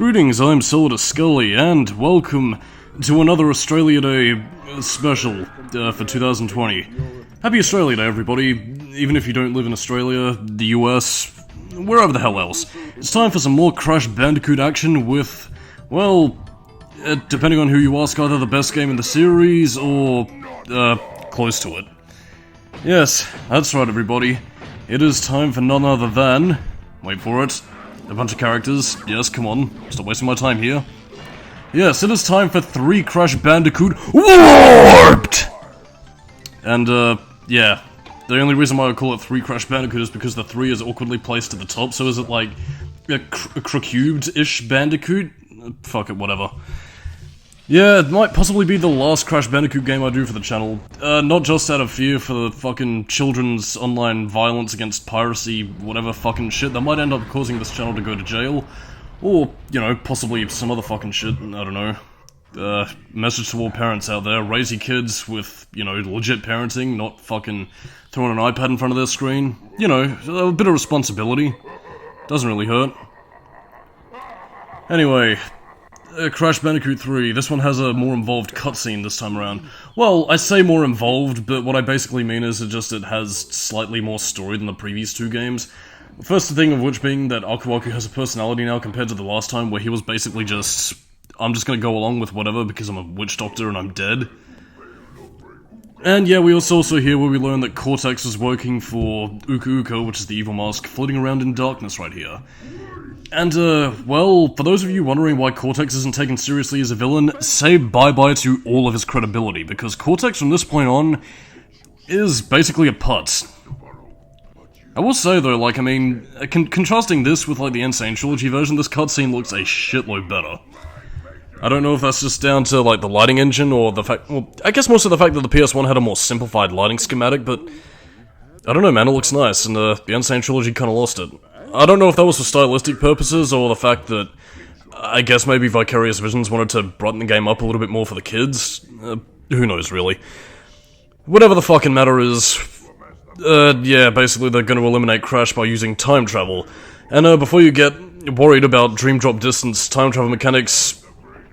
Greetings, I'm Solidus-Skully, and welcome to another Australia Day special for 2020. Happy Australia Day, everybody, even if you don't live in Australia, the US, wherever the hell else. It's time for some more Crash Bandicoot action with, well, depending on who you ask, either the best game in the series or, close to it. Yes, that's right, everybody. It is time for none other than... wait for it. A bunch of characters. Yes, come on. Stop wasting my time here. Yes, it is time for 3Crash Bandicoot WARPED! And, yeah. The only reason why I call it 3Crash Bandicoot is because the 3 is awkwardly placed at the top, so is it like a cubed-ish Bandicoot? Fuck it, whatever. Yeah, it might possibly be the last Crash Bandicoot game I do for the channel. Not just out of fear for the fucking children's online violence against piracy, whatever fucking shit that might end up causing this channel to go to jail. Or, you know, possibly some other fucking shit, I don't know. Message to all parents out there, raise your kids with, you know, legit parenting, not fucking throwing an iPad in front of their screen. You know, a bit of responsibility. Doesn't really hurt. Anyway... Crash Bandicoot 3, this one has a more involved cutscene this time around. Well, I say more involved, but what I basically mean is it has slightly more story than the previous two games. First thing of which being that Aku Aku has a personality now compared to the last time where he was basically just... I'm just gonna go along with whatever because I'm a witch doctor and I'm dead. And yeah, we also hear where we learn that Cortex is working for Uka Uka, which is the evil mask, floating around in darkness right here. And, well, for those of you wondering why Cortex isn't taken seriously as a villain, say bye-bye to all of his credibility, because Cortex from this point on is basically a putz. I will say though, like, I mean, contrasting this with, like, the Insane Trilogy version, this cutscene looks a shitload better. I don't know if that's just down to, like, the lighting engine, or the fact, well, I guess most of the fact that the PS1 had a more simplified lighting schematic, but I don't know, man, it looks nice, and, the Insane Trilogy kinda lost it. I don't know if that was for stylistic purposes, or the fact that, I guess maybe Vicarious Visions wanted to brighten the game up a little bit more for the kids. Who knows, really. Whatever the fucking matter is, yeah, basically they're gonna eliminate Crash by using time travel. And, before you get worried about Dream Drop Distance time travel mechanics,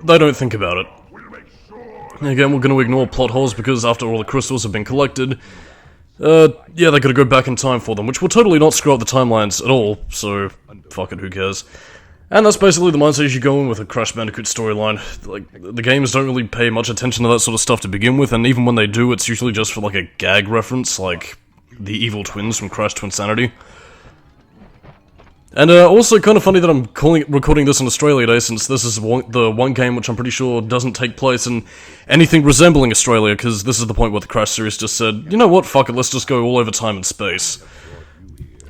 they don't think about it. Again, we're gonna ignore plot holes because after all the crystals have been collected, yeah, they gotta go back in time for them, which will totally not screw up the timelines at all, so, fuck it, who cares. And that's basically the mindset you should go in with a Crash Bandicoot storyline. Like, the games don't really pay much attention to that sort of stuff to begin with, and even when they do, it's usually just for, like, a gag reference, like the evil twins from Crash Twinsanity. And, also kind of funny that I'm recording this on Australia Day, since this is the one game which I'm pretty sure doesn't take place in anything resembling Australia, because this is the point where the Crash series just said, you know what, fuck it, let's just go all over time and space.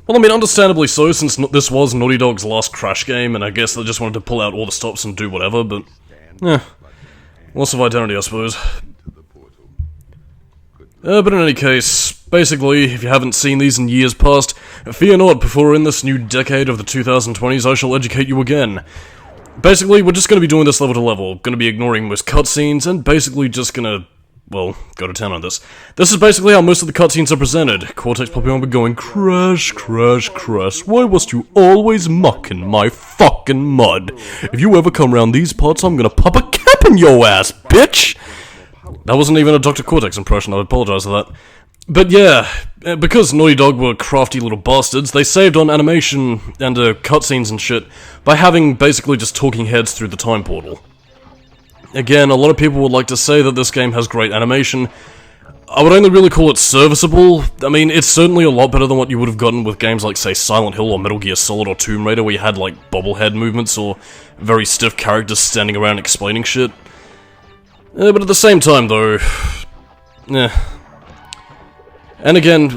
Well, I mean, understandably so, since this was Naughty Dog's last Crash game, and I guess they just wanted to pull out all the stops and do whatever, but... eh. Loss of identity, I suppose. But in any case, basically, if you haven't seen these in years past, fear not, before in this new decade of the 2020s I shall educate you again. Basically, we're just gonna be doing this level to level, gonna be ignoring most cutscenes, and basically just gonna, well, go to town on this. This is basically how most of the cutscenes are presented. Cortex popping on but going, Crash, Crash, Crash, why must you always muck in my fucking mud? If you ever come around these parts, I'm gonna pop a cap in your ass, bitch! That wasn't even a Dr. Cortex impression, I apologize for that. But yeah, because Naughty Dog were crafty little bastards, they saved on animation and cutscenes and shit by having basically just talking heads through the time portal. Again, a lot of people would like to say that this game has great animation. I would only really call it serviceable. I mean, it's certainly a lot better than what you would have gotten with games like, say, Silent Hill or Metal Gear Solid or Tomb Raider, where you had, like, bobblehead movements or very stiff characters standing around explaining shit. But at the same time, though, eh. And again,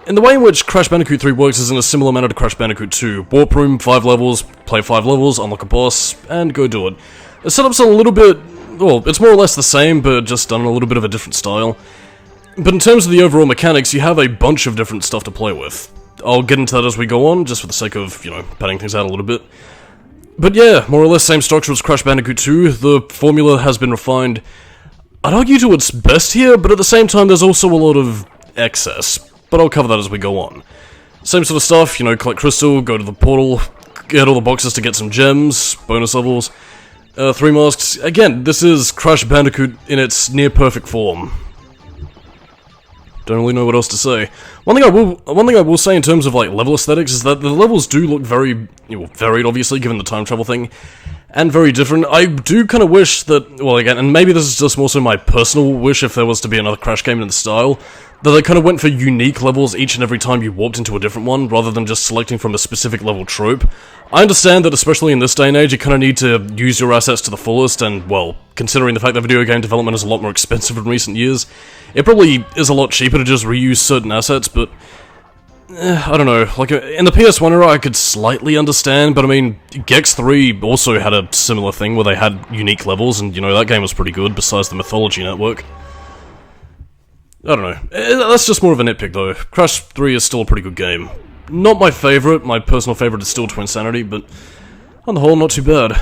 in the way in which Crash Bandicoot 3 works is in a similar manner to Crash Bandicoot 2. Warp room, 5 levels, play 5 levels, unlock a boss, and go do it. The setup's a little bit, well, it's more or less the same, but just done in a little bit of a different style. But in terms of the overall mechanics, you have a bunch of different stuff to play with. I'll get into that as we go on, just for the sake of, you know, padding things out a little bit. But yeah, more or less same structure as Crash Bandicoot 2, the formula has been refined. I'd argue to its best here, but at the same time there's also a lot of excess. But I'll cover that as we go on. Same sort of stuff, you know, collect crystal, go to the portal, get all the boxes to get some gems, bonus levels, 3 masks. Again, this is Crash Bandicoot in its near-perfect form. Don't really know what else to say. One thing I will say in terms of like level aesthetics is that the levels do look very, varied, obviously, given the time travel thing, and very different. I do kind of wish that, well, again, and maybe this is just more so my personal wish if there was to be another Crash game in the style, that they kind of went for unique levels each and every time you warped into a different one, rather than just selecting from a specific level trope. I understand that, especially in this day and age, you kind of need to use your assets to the fullest, and, well, considering the fact that video game development is a lot more expensive in recent years, it probably is a lot cheaper to just reuse certain assets, but I don't know, like, in the PS1 era I could slightly understand, but I mean, Gex 3 also had a similar thing where they had unique levels, and, that game was pretty good, besides the Mythology Network. I don't know, that's just more of a nitpick though. Crash 3 is still a pretty good game. Not my favourite, my personal favourite is still Twinsanity, but on the whole, not too bad.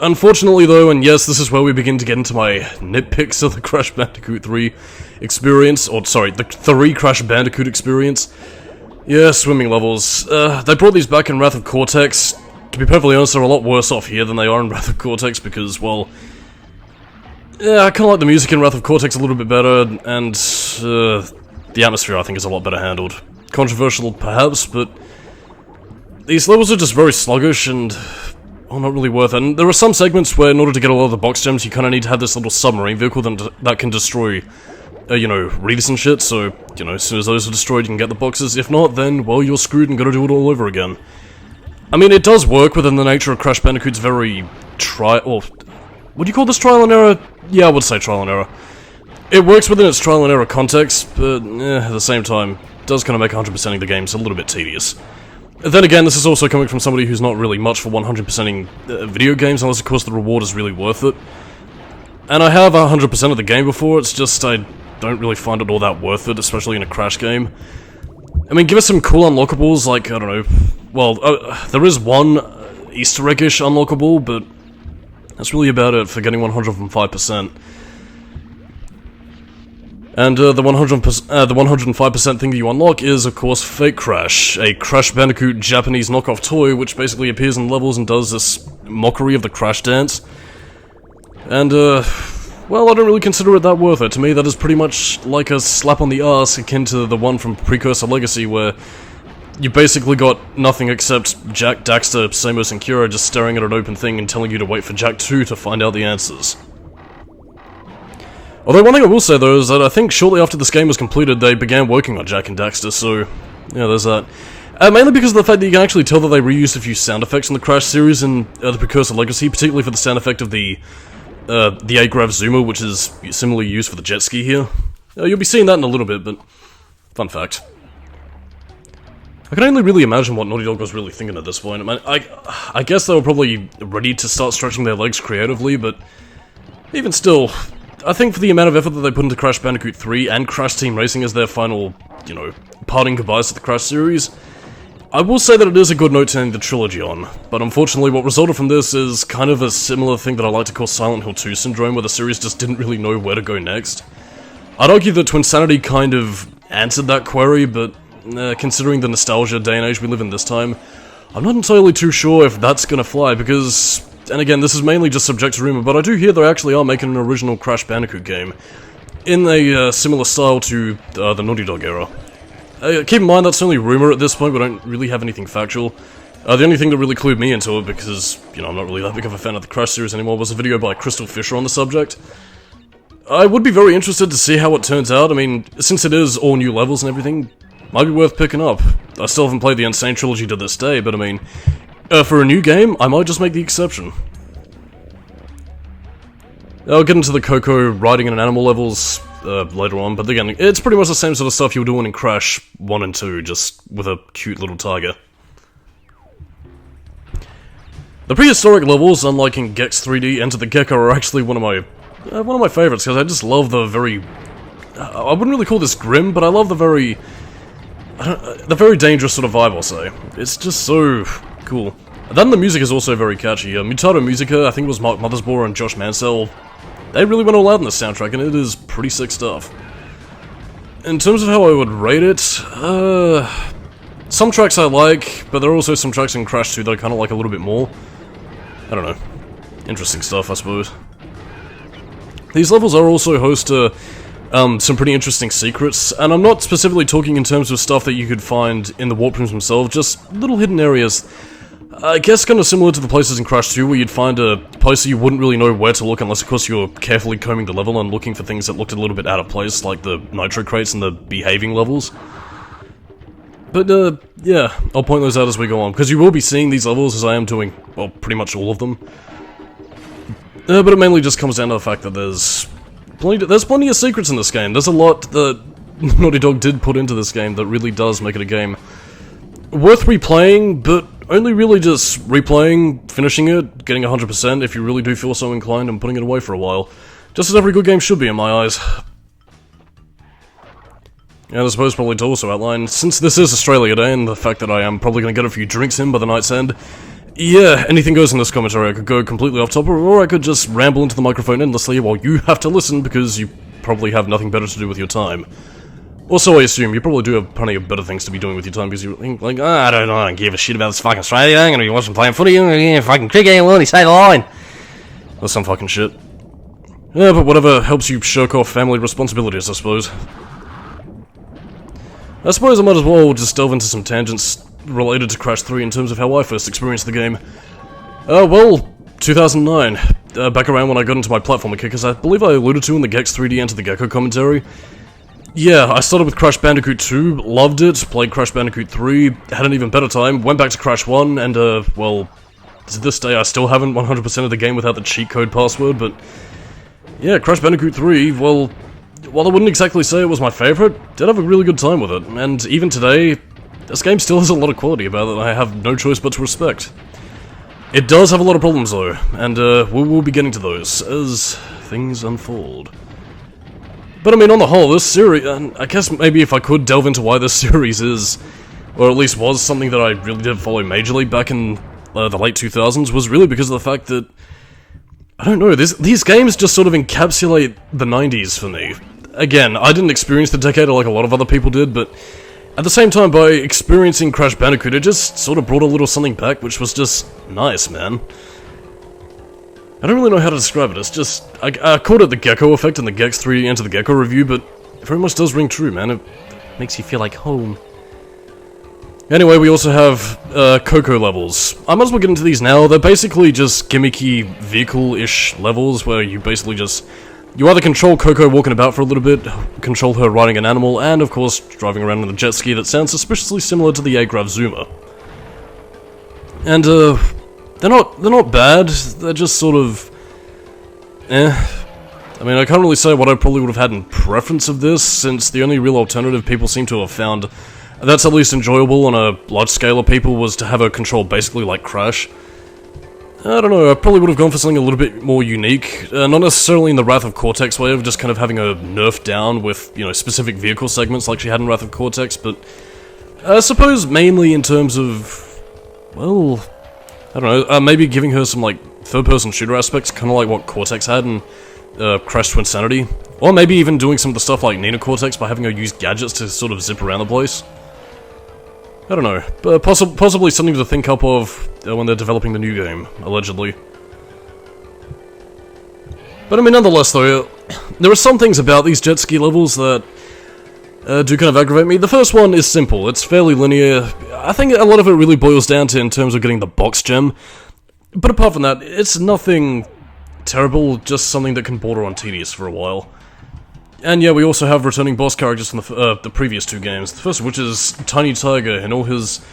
Unfortunately though, and yes, this is where we begin to get into my nitpicks of the Crash Bandicoot 3 experience, or sorry, the 3Crash Bandicoot experience. Yeah, swimming levels. They brought these back in Wrath of Cortex. To be perfectly honest, they're a lot worse off here than they are in Wrath of Cortex because, well, yeah, I kind of like the music in Wrath of Cortex a little bit better, and the atmosphere I think is a lot better handled. Controversial perhaps, but these levels are just very sluggish and, well, not really worth it. And there are some segments where in order to get a lot of the box gems you kind of need to have this little submarine vehicle that can destroy, reefs and shit, so, as soon as those are destroyed you can get the boxes. If not, then, well, you're screwed and gotta do it all over again. I mean, it does work within the nature of Crash Bandicoot's very would you call this trial and error? Yeah, I would say trial and error. It works within its trial and error context, but at the same time, it does kind of make 100%ing the games a little bit tedious. Then again, this is also coming from somebody who's not really much for 100%ing video games, unless of course the reward is really worth it. And I have 100% of the game before, it's just I don't really find it all that worth it, especially in a Crash game. I mean, give us some cool unlockables, like, I don't know, well, there is one Easter egg-ish unlockable, but that's really about it for getting 105%. And the 105% thing that you unlock is, of course, Fake Crash, a Crash Bandicoot Japanese knockoff toy, which basically appears in levels and does this mockery of the Crash dance. And, well, I don't really consider it that worth it. To me, that is pretty much like a slap on the ass akin to the one from Precursor Legacy, where you basically got nothing except Jack, Daxter, Samus, and Kira just staring at an open thing and telling you to wait for Jack 2 to find out the answers. Although one thing I will say though is that I think shortly after this game was completed they began working on Jack and Daxter, so yeah, there's that. Mainly because of the fact that you can actually tell that they reused a few sound effects in the Crash series and the Precursor Legacy, particularly for the sound effect of the A-Grav Zoomer, which is similarly used for the jet ski here. You'll be seeing that in a little bit, but fun fact. I can only really imagine what Naughty Dog was really thinking at this point. I mean, I guess they were probably ready to start stretching their legs creatively, but even still, I think for the amount of effort that they put into Crash Bandicoot 3 and Crash Team Racing as their final, parting goodbyes to the Crash series, I will say that it is a good note to end the trilogy on, but unfortunately what resulted from this is kind of a similar thing that I like to call Silent Hill 2 syndrome, where the series just didn't really know where to go next. I'd argue that Twinsanity kind of answered that query, but considering the nostalgia day and age we live in this time, I'm not entirely too sure if that's gonna fly, because, and again, this is mainly just subject to rumor, but I do hear they actually are making an original Crash Bandicoot game, in a similar style to the Naughty Dog era. Keep in mind that's only rumor at this point, we don't really have anything factual. The only thing that really clued me into it, because, I'm not really that big of a fan of the Crash series anymore, was a video by Crystal Fisher on the subject. I would be very interested to see how it turns out. I mean, since it is all new levels and everything, might be worth picking up. I still haven't played the Insane Trilogy to this day, but I mean, for a new game, I might just make the exception. I'll get into the Coco riding in an animal levels later on, but again, it's pretty much the same sort of stuff you were doing in Crash 1 and 2, just with a cute little tiger. The prehistoric levels, unlike in Gex 3D, Enter the Gecko, are actually one of my favorites, because I just love the very... I wouldn't really call this grim, but I love the very dangerous sort of vibe, I'll say. It's just so cool. Then the music is also very catchy. Mutato Musica, I think it was Mark Mothersbaugh and Josh Mansell, they really went all out in the soundtrack, and it is pretty sick stuff. In terms of how I would rate it, Some tracks I like, but there are also some tracks in Crash 2 that I kind of like a little bit more. I don't know. Interesting stuff, I suppose. These levels are also host to some pretty interesting secrets, and I'm not specifically talking in terms of stuff that you could find in the warp rooms themselves, just little hidden areas. I guess kind of similar to the places in Crash 2 where you'd find a place that you wouldn't really know where to look unless of course you were carefully combing the level and looking for things that looked a little bit out of place, like the nitro crates and the behaving levels. But, yeah, I'll point those out as we go on, because you will be seeing these levels as I am doing, well, pretty much all of them. But it mainly just comes down to the fact that there's plenty of secrets in this game. There's a lot that Naughty Dog did put into this game that really does make it a game worth replaying, but only really just replaying, finishing it, getting 100% if you really do feel so inclined, and putting it away for a while. Just as every good game should be in my eyes. And I suppose probably to also outline, since this is Australia Day, and the fact that I am probably going to get a few drinks in by the night's end, yeah, anything goes in this commentary. I could go completely off topic, or I could just ramble into the microphone endlessly while you have to listen because you probably have nothing better to do with your time. Also, I assume you probably do have plenty of better things to be doing with your time because you think, like, I don't give a shit about this fucking Australia. I'm gonna be watching playing footy, fucking cricket, and only say the line. Or some fucking shit. Yeah, but whatever helps you shirk off family responsibilities, I suppose. I suppose I might as well just delve into some tangents related to Crash 3 in terms of how I first experienced the game. Well, 2009, back around when I got into my platformer kick, as I believe I alluded to in the Gex 3D Enter the Gecko commentary. Yeah, I started with Crash Bandicoot 2, loved it, played Crash Bandicoot 3, had an even better time, went back to Crash 1, and well, to this day I still haven't 100% of the game without the cheat code password, but yeah, Crash Bandicoot 3, well, while I wouldn't exactly say it was my favourite, did have a really good time with it, and even today, this game still has a lot of quality about it that I have no choice but to respect. It does have a lot of problems though, and we will be getting to those as things unfold. But I mean, on the whole, this series, and I guess maybe if I could delve into why this series is, or at least was something that I really did follow majorly back in the late 2000s, was really because of the fact that, I don't know, these games just sort of encapsulate the 90s for me. Again, I didn't experience the decade like a lot of other people did, but at the same time, by experiencing Crash Bandicoot, it just sort of brought a little something back, which was just nice, man. I don't really know how to describe it, it's just, I called it the Gecko effect in the Gex 3 Enter the Gecko review, but it very much does ring true, man. It makes you feel like home. Anyway, we also have Coco levels. I might as well get into these now. They're basically just gimmicky vehicle-ish levels where you basically just, you either control Coco walking about for a little bit, control her riding an animal, and of course driving around in a jet ski that sounds suspiciously similar to the Agrav Zuma. And they're not bad, they're just sort of I mean, I can't really say what I probably would have had in preference of this, since the only real alternative people seem to have found that's at least enjoyable on a large scale of people was to have a control basically like Crash. I don't know, I probably would have gone for something a little bit more unique, not necessarily in the Wrath of Cortex way of just kind of having a nerf down with, you know, specific vehicle segments like she had in Wrath of Cortex, but I suppose mainly in terms of, well, I don't know, maybe giving her some, like, third-person shooter aspects, kind of like what Cortex had in Crash to Insanity. Or maybe even doing some of the stuff like Nina Cortex by having her use gadgets to sort of zip around the place. I don't know, but possibly something to think up of when they're developing the new game, allegedly. But I mean, nonetheless though, there are some things about these jet ski levels that do kind of aggravate me. The first one is simple, it's fairly linear. I think a lot of it really boils down to in terms of getting the box gem. But apart from that, it's nothing terrible, just something that can border on tedious for a while. And yeah, we also have returning boss characters from the previous two games. The first of which is Tiny Tiger in all his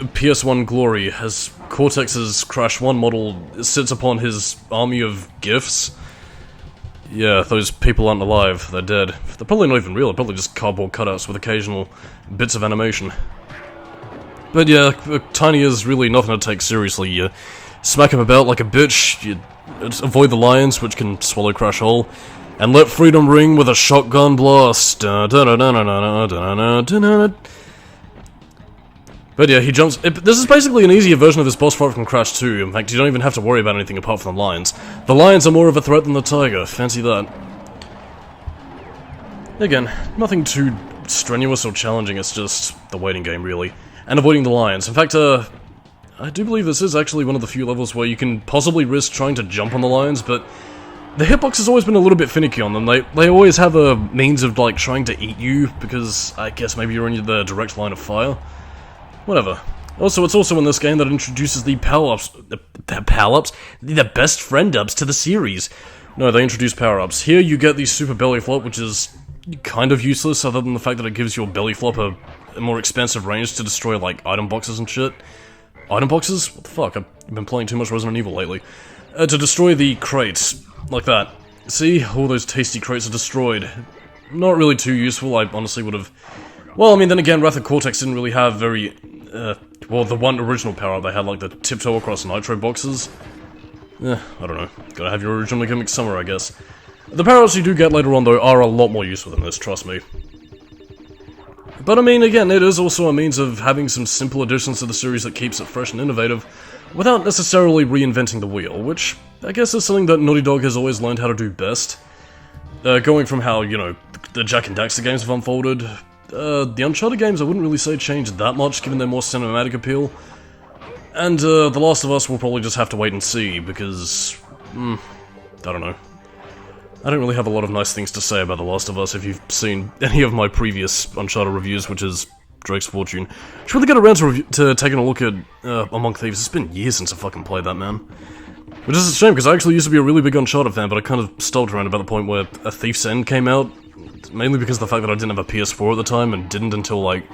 PS1 glory, as Cortex's Crash 1 model sits upon his army of gifts. Yeah, those people aren't alive, they're dead. They're probably not even real, they're probably just cardboard cutouts with occasional bits of animation. But yeah, Tiny is really nothing to take seriously. You smack him about like a bitch, you avoid the lions, which can swallow Crash whole, and let freedom ring with a shotgun blast. But yeah, he jumps. This is basically an easier version of this boss fight from Crash 2. In fact, you don't even have to worry about anything apart from the lions. The lions are more of a threat than the tiger, fancy that. Again, nothing too strenuous or challenging, it's just the waiting game, really. And avoiding the lions. In fact, I do believe this is actually one of the few levels where you can possibly risk trying to jump on the lions, but the hitbox has always been a little bit finicky on them. They always have a means of, like, trying to eat you, because I guess maybe you're in the direct line of fire. Whatever. Also, it's also in this game that introduces the power-ups... The best friend-ups to the series. No, they introduce power-ups. Here you get the super belly flop, which is kind of useless, other than the fact that it gives your belly flop a more expansive range to destroy, like, item boxes and shit. Item boxes? What the fuck? I've been playing too much Resident Evil lately. To destroy the crates. Like that. See? All those tasty crates are destroyed. Not really too useful, I honestly would have... Well, I mean, then again, Wrath of Cortex didn't really have very... well, the one original power-up they had, like the tiptoe across nitro boxes. I don't know. Gotta have your original gimmick somewhere, I guess. The power-ups you do get later on, though, are a lot more useful than this, trust me. But I mean, again, it is also a means of having some simple additions to the series that keeps it fresh and innovative, without necessarily reinventing the wheel, which I guess is something that Naughty Dog has always learned how to do best. Going from how, you know, the Jak and Daxter games have unfolded, the Uncharted games I wouldn't really say changed that much, given their more cinematic appeal. And, The Last of Us will probably just have to wait and see, because... I don't know. I don't really have a lot of nice things to say about The Last of Us if you've seen any of my previous Uncharted reviews, which is Drake's Fortune. Should really get around to taking a look at Among Thieves. It's been years since I fucking played that, man. Which is a shame, because I actually used to be a really big Uncharted fan, but I kind of stopped around about the point where A Thief's End came out, mainly because of the fact that I didn't have a PS4 at the time, and didn't until, like,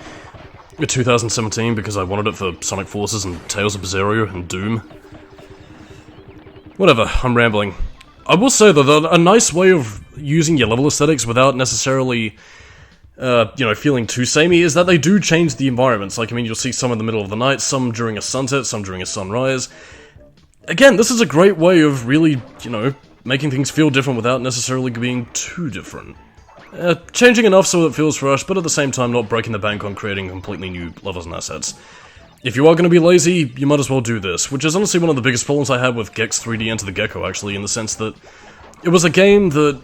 2017, because I wanted it for Sonic Forces and Tales of Berseria and Doom. Whatever, I'm rambling. I will say, though, that a nice way of using your level aesthetics without necessarily, you know, feeling too samey is that they do change the environments. Like, I mean, you'll see some in the middle of the night, some during a sunset, some during a sunrise. Again, this is a great way of really, you know, making things feel different without necessarily being too different. Changing enough so it feels fresh, but at the same time not breaking the bank on creating completely new levels and assets. If you are going to be lazy, you might as well do this, which is honestly one of the biggest problems I had with Gex 3D Enter the Gecko, actually, in the sense that it was a game that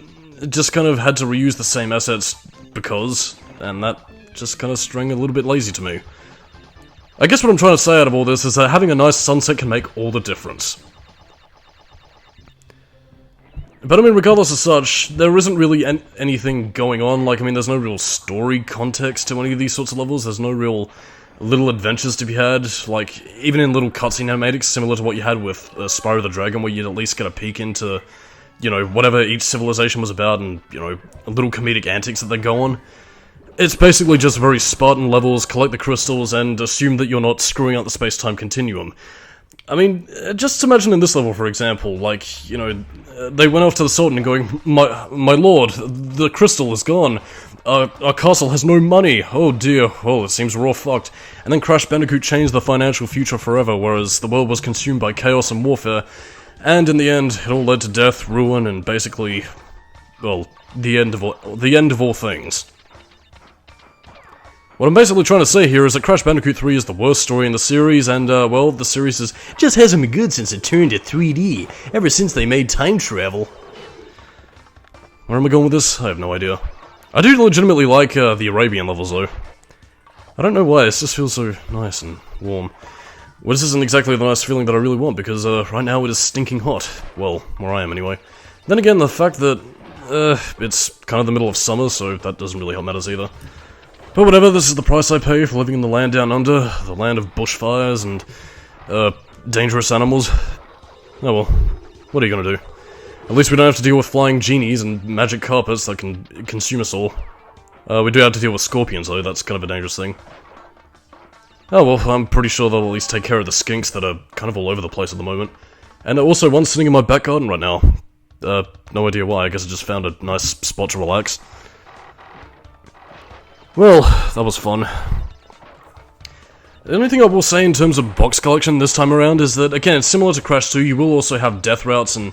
just kind of had to reuse the same assets because, and that just kind of rang a little bit lazy to me. I guess what I'm trying to say out of all this is that having a nice sunset can make all the difference. But I mean, regardless of such, there isn't really anything going on. Like, I mean, there's no real story context to any of these sorts of levels. There's no real little adventures to be had. Like, even in little cutscene animatics, similar to what you had with Spyro the Dragon, where you'd at least get a peek into, you know, whatever each civilization was about, and, you know, little comedic antics that they go on. It's basically just very Spartan levels, collect the crystals, and assume that you're not screwing up the space-time continuum. I mean, just imagine in this level, for example, like, you know, they went off to the Sultan and going, My lord, the crystal is gone. Our castle has no money. Oh dear, oh, it seems we're all fucked. And then Crash Bandicoot changed the financial future forever, whereas the world was consumed by chaos and warfare. And in the end, it all led to death, ruin, and basically, well, the end of all things. What I'm basically trying to say here is that Crash Bandicoot 3 is the worst story in the series, and, well, the series just hasn't been good since it turned to 3D, ever since they made time travel. Where am I going with this? I have no idea. I do legitimately like, the Arabian levels, though. I don't know why, it just feels so nice and warm. Well, this isn't exactly the nice feeling that I really want, because, right now it is stinking hot. Well, where I am, anyway. Then again, the fact that, it's kind of the middle of summer, so that doesn't really help matters either. But whatever, this is the price I pay for living in the land down under, the land of bushfires and, dangerous animals. Oh well, what are you gonna do? At least we don't have to deal with flying genies and magic carpets that can consume us all. We do have to deal with scorpions though, that's kind of a dangerous thing. Oh well, I'm pretty sure they'll at least take care of the skinks that are kind of all over the place at the moment. And also one's sitting in my back garden right now. No idea why, I guess I just found a nice spot to relax. Well, that was fun. The only thing I will say in terms of box collection this time around is that, again, it's similar to Crash 2, you will also have death routes and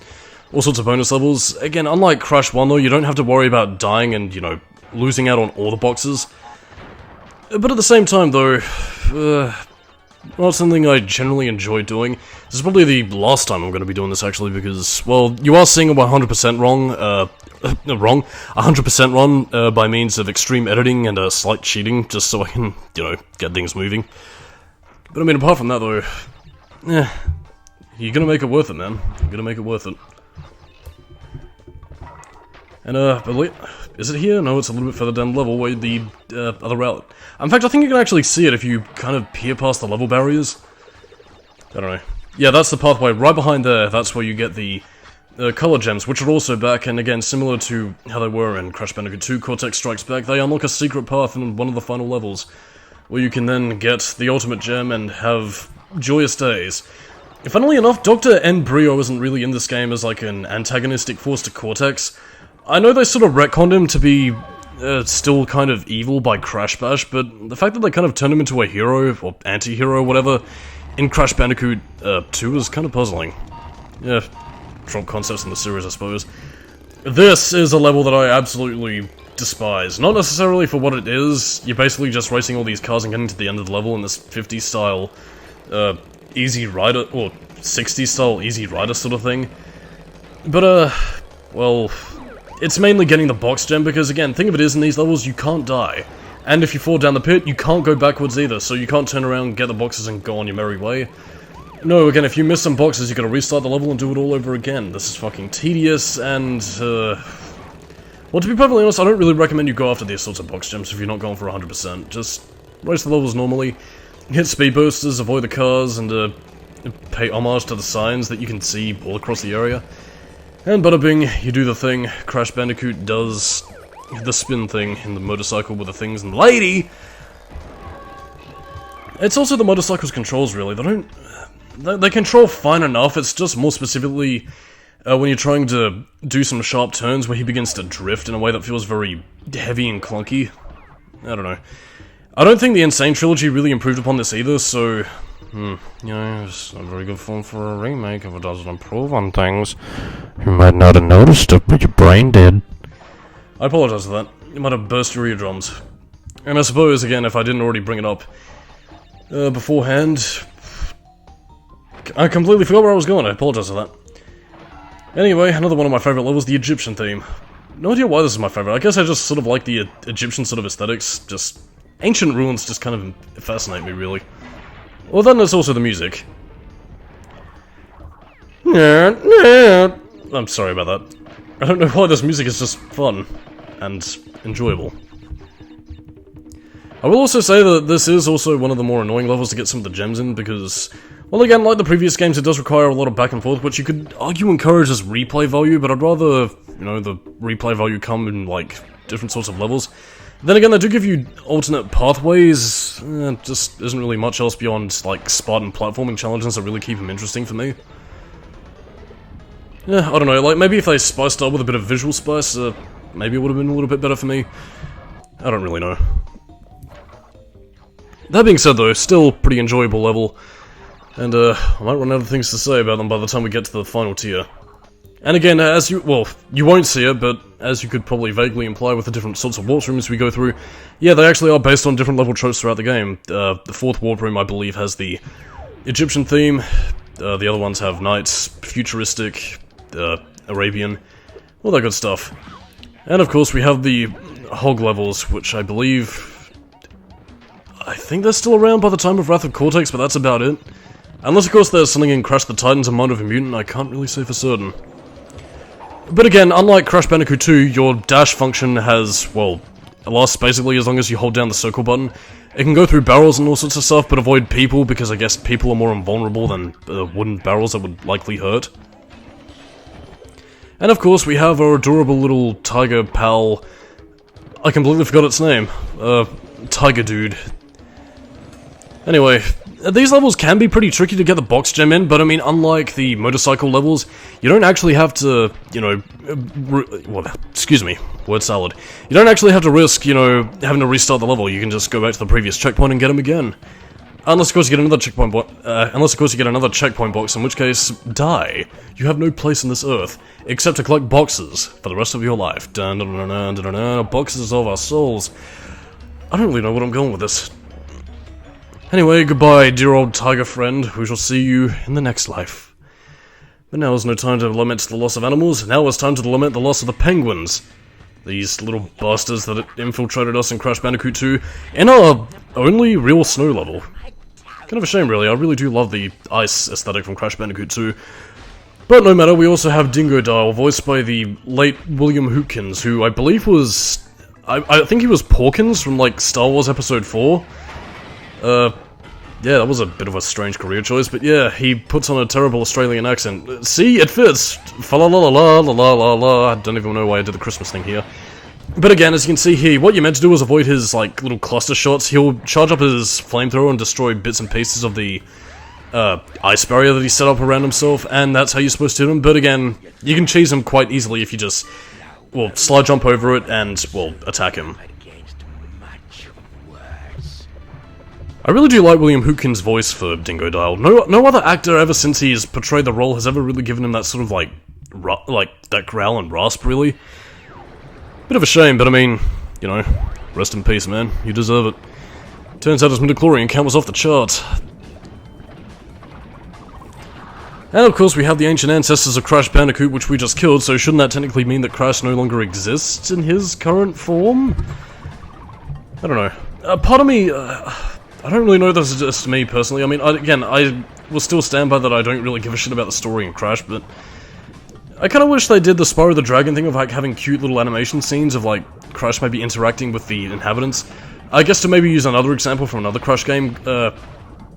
all sorts of bonus levels. Again, unlike Crash 1 though, you don't have to worry about dying and, you know, losing out on all the boxes. But at the same time though, not something I generally enjoy doing. This is probably the last time I'm going to be doing this actually because, well, you are seeing it 100% wrong. wrong, 100% run by means of extreme editing and slight cheating, just so I can, get things moving. But I mean, apart from that though, you're gonna make it worth it, man. You're gonna make it worth it. And, is it here? No, it's a little bit further down the level where the other route. In fact, I think you can actually see it if you kind of peer past the level barriers. I don't know. Yeah, that's the pathway right behind there. That's where you get the color gems, which are also back, and again, similar to how they were in Crash Bandicoot 2 Cortex Strikes Back, they unlock a secret path in one of the final levels, where you can then get the ultimate gem and have joyous days. Funnily enough, Dr. Brio isn't really in this game as like an antagonistic force to Cortex. I know they sort of retconned him to be still kind of evil by Crash Bash, but the fact that they kind of turned him into a hero, or anti-hero, whatever, in Crash Bandicoot 2 is kind of puzzling. Yeah, drop concepts in the series, I suppose. This is a level that I absolutely despise. Not necessarily for what it is, you're basically just racing all these cars and getting to the end of the level in this 50s style, easy rider, or 60s style easy rider sort of thing. But, well, it's mainly getting the box gem because, again, thing of it is, in these levels, you can't die. And if you fall down the pit, you can't go backwards either, so you can't turn around, get the boxes, and go on your merry way. No, again, if you miss some boxes, you gotta restart the level and do it all over again. This is fucking tedious, and, well, to be perfectly honest, I don't really recommend you go after these sorts of box gems if you're not going for 100%. Just race the levels normally, hit speed boosters, avoid the cars, and, pay homage to the signs that you can see all across the area. And bada bing, you do the thing. Crash Bandicoot does the spin thing in the motorcycle with the things and the lady! It's also the motorcycle's controls, really. They control fine enough, it's just more specifically when you're trying to do some sharp turns where he begins to drift in a way that feels very heavy and clunky. I don't know. I don't think the Insane Trilogy really improved upon this either, so... it's not very good form for a remake if it doesn't improve on things. You might not have noticed it, but your brain did. I apologize for that. You might have burst your eardrums. And I suppose, again, if I didn't already bring it up beforehand... I completely forgot where I was going, I apologize for that. Anyway, another one of my favourite levels, the Egyptian theme. No idea why this is my favourite. I guess I just sort of like the Egyptian sort of aesthetics. Just... ancient ruins just kind of fascinate me, really. Well, then there's also the music. I'm sorry about that. I don't know why this music is just fun and enjoyable. I will also say that this is also one of the more annoying levels to get some of the gems in because, well, again, like the previous games, it does require a lot of back and forth, which you could argue encourages replay value, but I'd rather, the replay value come in, like, different sorts of levels. Then again, they do give you alternate pathways, just isn't really much else beyond, like, Spartan platforming challenges that really keep them interesting for me. Yeah, I don't know, like, maybe if they spiced up with a bit of visual spice, maybe it would have been a little bit better for me. I don't really know. That being said, though, still pretty enjoyable level, and, I might run out of things to say about them by the time we get to the final tier. And again, as you won't see it, but as you could probably vaguely imply with the different sorts of warp rooms we go through, yeah, they actually are based on different level tropes throughout the game. The fourth warp room, I believe, has the Egyptian theme, the other ones have knights, futuristic, Arabian, all that good stuff. And of course we have the hog levels, which I think they're still around by the time of Wrath of Cortex, but that's about it. Unless of course there's something in Crash the Titans and Mind of a Mutant, I can't really say for certain. But again, unlike Crash Bandicoot 2, your dash function has, well, it lasts basically as long as you hold down the circle button. It can go through barrels and all sorts of stuff, but avoid people, because I guess people are more invulnerable than wooden barrels that would likely hurt. And of course, we have our adorable little tiger pal. I completely forgot its name. Tiger Dude. Anyway, these levels can be pretty tricky to get the box gem in, but I mean, unlike the motorcycle levels, you don't actually have to, excuse me, word salad. You don't actually have to risk, having to restart the level. You can just go back to the previous checkpoint and get them again. Unless, of course, you get another checkpoint box, in which case, die. You have no place on this earth, except to collect boxes for the rest of your life. Dun dun dun dun dun dun, boxes of our souls. I don't really know what I'm going with this. Anyway, goodbye, dear old tiger friend. We shall see you in the next life. But now is no time to lament the loss of animals, now it's time to lament the loss of the penguins. These little bastards that infiltrated us in Crash Bandicoot 2 in our only real snow level. Kind of a shame, really. I really do love the ice aesthetic from Crash Bandicoot 2. But no matter, we also have Dingodile, voiced by the late William Hootkins, who I believe was... I think he was Porkins from, like, Star Wars Episode 4. Yeah, that was a bit of a strange career choice, but yeah, he puts on a terrible Australian accent. See, it fits! Fa-la-la-la-la-la-la-la-la. I don't even know why I did the Christmas thing here. But again, as you can see here, what you're meant to do is avoid his, like, little cluster shots. He'll charge up his flamethrower and destroy bits and pieces of the ice barrier that he set up around himself, and that's how you're supposed to hit him. But again, you can cheese him quite easily if you just, well, slide jump over it and, well, attack him. I really do like William Hootkins' voice for Dingodile. No other actor ever since he's portrayed the role has ever really given him that sort of, like, that growl and rasp, really. Bit of a shame, but I mean, you know, rest in peace, man. You deserve it. Turns out his midichlorian count was off the charts. And of course we have the ancient ancestors of Crash Bandicoot, which we just killed, so shouldn't that technically mean that Crash no longer exists in his current form? I don't know. Part of me, I don't really know if this is just me personally. I mean, I will still stand by that I don't really give a shit about the story in Crash, but I kind of wish they did the Spyro the Dragon thing of, like, having cute little animation scenes of, like, Crash maybe interacting with the inhabitants. I guess to maybe use another example from another Crash game,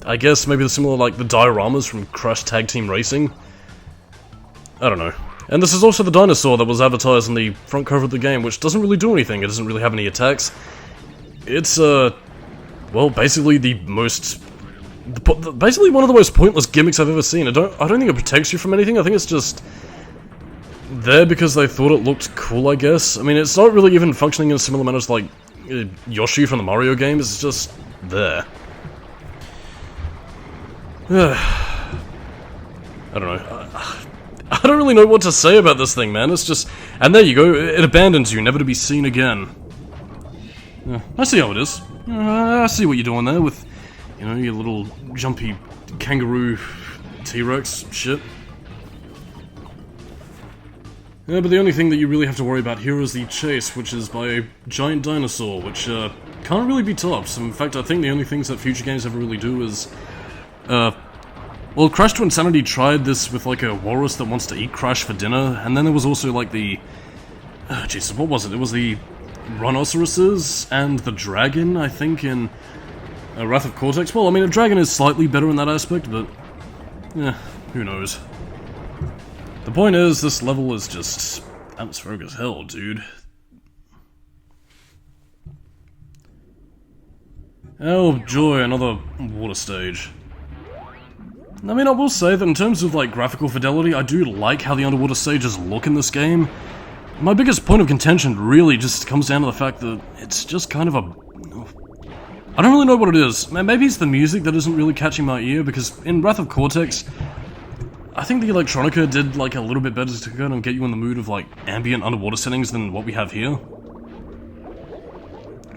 I guess maybe the similar, like, the dioramas from Crash Tag Team Racing. I don't know. And this is also the dinosaur that was advertised on the front cover of the game, which doesn't really do anything. It doesn't really have any attacks. It's, well, basically the most... basically one of the most pointless gimmicks I've ever seen. I don't think it protects you from anything. I think it's just there because they thought it looked cool, I guess. I mean, it's not really even functioning in a similar manner as, like, Yoshi from the Mario games. It's just there. I don't know. I don't really know what to say about this thing, man. It's just... And there you go. It abandons you, never to be seen again. I see how it is. I see what you're doing there with, you know, your little jumpy kangaroo T-Rex shit. Yeah, but the only thing that you really have to worry about here is the chase, which is by a giant dinosaur, which can't really be topped. In fact, I think the only things that future games ever really do is, well, Crash to Insanity tried this with, like, a walrus that wants to eat Crash for dinner, and then there was also, like, the... Jesus, what was it? It was the rhinoceroses and the dragon, I think, in Wrath of Cortex. Well, I mean, a dragon is slightly better in that aspect, but... yeah, who knows. The point is, this level is just atmospheric as hell, dude. Oh joy, another water stage. I mean, I will say that in terms of, like, graphical fidelity, I do like how the underwater stages look in this game. My biggest point of contention really just comes down to the fact that it's just kind of a... I don't really know what it is. Maybe it's the music that isn't really catching my ear, because in Wrath of Cortex, I think the electronica did, like, a little bit better to kind of get you in the mood of, like, ambient underwater settings than what we have here.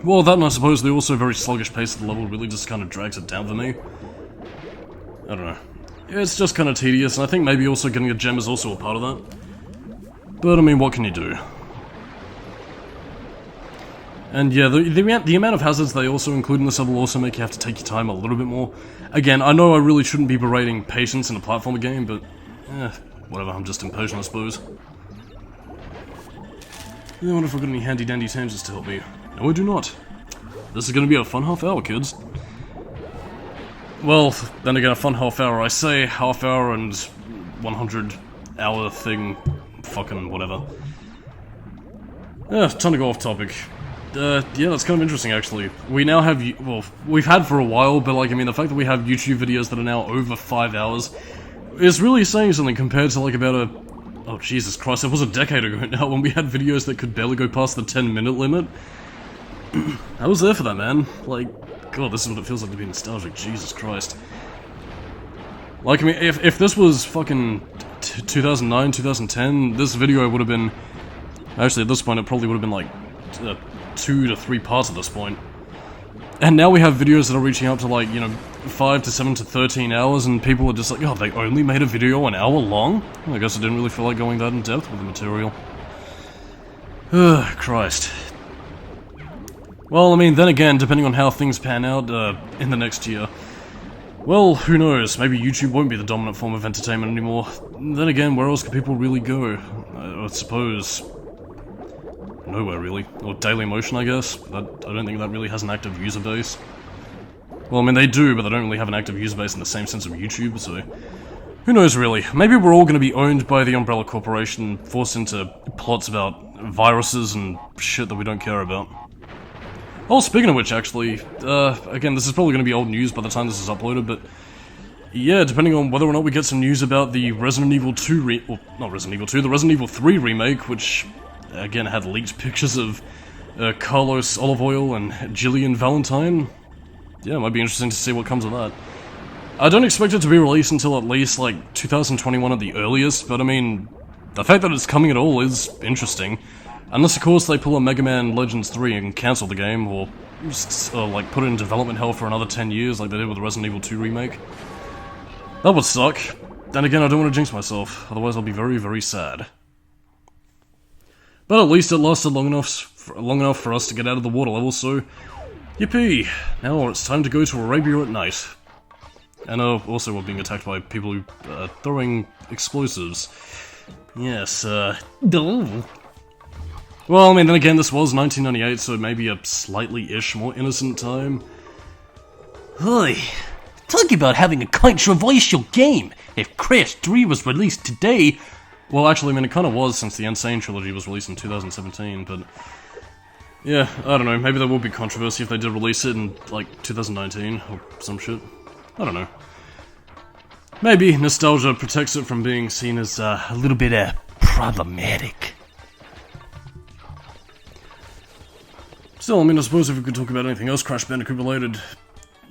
Well, that and I suppose the also very sluggish pace of the level really just kind of drags it down for me. I don't know. It's just kind of tedious, and I think maybe also getting a gem is also a part of that. But, I mean, what can you do? And yeah, the amount of hazards they also include in this level also make you have to take your time a little bit more. Again, I know I really shouldn't be berating patience in a platformer game, but whatever, I'm just impatient, I suppose. I wonder if I've got any handy-dandy tangents to help me. No, I do not. This is gonna be a fun half hour, kids. Well, then again, a fun half hour. I say half hour and 100-hour thing, fucking whatever. Time to go off topic. Yeah, that's kind of interesting, actually. We now have, well, we've had for a while, but, like, I mean, the fact that we have YouTube videos that are now over 5 hours is really saying something compared to, like, about a... Oh, Jesus Christ, it was a decade ago now when we had videos that could barely go past the 10-minute limit. I was there for that, man. Like, God, this is what it feels like to be nostalgic. Jesus Christ. Like, I mean, if this was fucking 2009, 2010, this video would have been... Actually, at this point, it probably would have been, like, 2 to 3 parts at this point. And now we have videos that are reaching out to, like, you know, 5 to 7 to 13 hours, and people were just like, oh, they only made a video an hour long? Well, I guess I didn't really feel like going that in depth with the material. Ugh, Christ. Well, I mean, then again, depending on how things pan out in the next year, well, who knows, maybe YouTube won't be the dominant form of entertainment anymore. Then again, where else could people really go? I suppose... nowhere, really. Or Dailymotion, I guess. I don't think that really has an active user base. Well, I mean, they do, but they don't really have an active user base in the same sense of YouTube, so... who knows, really? Maybe we're all gonna be owned by the Umbrella Corporation, forced into plots about viruses and shit that we don't care about. Oh, speaking of which, actually, again, this is probably gonna be old news by the time this is uploaded, but... yeah, depending on whether or not we get some news about the Resident Evil 2 well, not Resident Evil 2, the Resident Evil 3 remake, which, again, had leaked pictures of Carlos Olive Oil and Jillian Valentine. Yeah, it might be interesting to see what comes of that. I don't expect it to be released until at least, like, 2021 at the earliest, but I mean, the fact that it's coming at all is interesting. Unless, of course, they pull a Mega Man Legends 3 and cancel the game, or like, put it in development hell for another 10 years like they did with the Resident Evil 2 remake. That would suck. Then again, I don't want to jinx myself, otherwise I'll be very, very sad. But at least it lasted long enough for us to get out of the water level, so... yippee! Now it's time to go to Arabia at night. And also we're being attacked by people who are throwing explosives. Yes, duh. Well, I mean, then again, this was 1998, so maybe a slightly-ish more innocent time. Oi, talk about having a controversial game. If Crash 3 was released today... well, actually, I mean, it kind of was since the Insane trilogy was released in 2017, but... yeah, I don't know, maybe there will be controversy if they did release it in, like, 2019, or some shit. I don't know. Maybe nostalgia protects it from being seen as, a little bit, problematic. Still, I mean, I suppose if we could talk about anything else Crash Bandicoot related,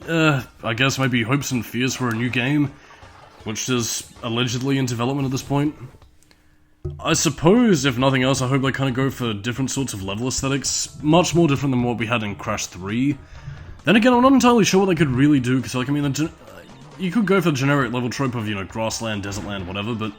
I guess maybe hopes and fears for a new game, which is allegedly in development at this point. I suppose, if nothing else, I hope they kind of go for different sorts of level aesthetics, much more different than what we had in Crash 3. Then again, I'm not entirely sure what they could really do, because, like, I mean, you could go for the generic level trope of, you know, grassland, desert land, whatever, but...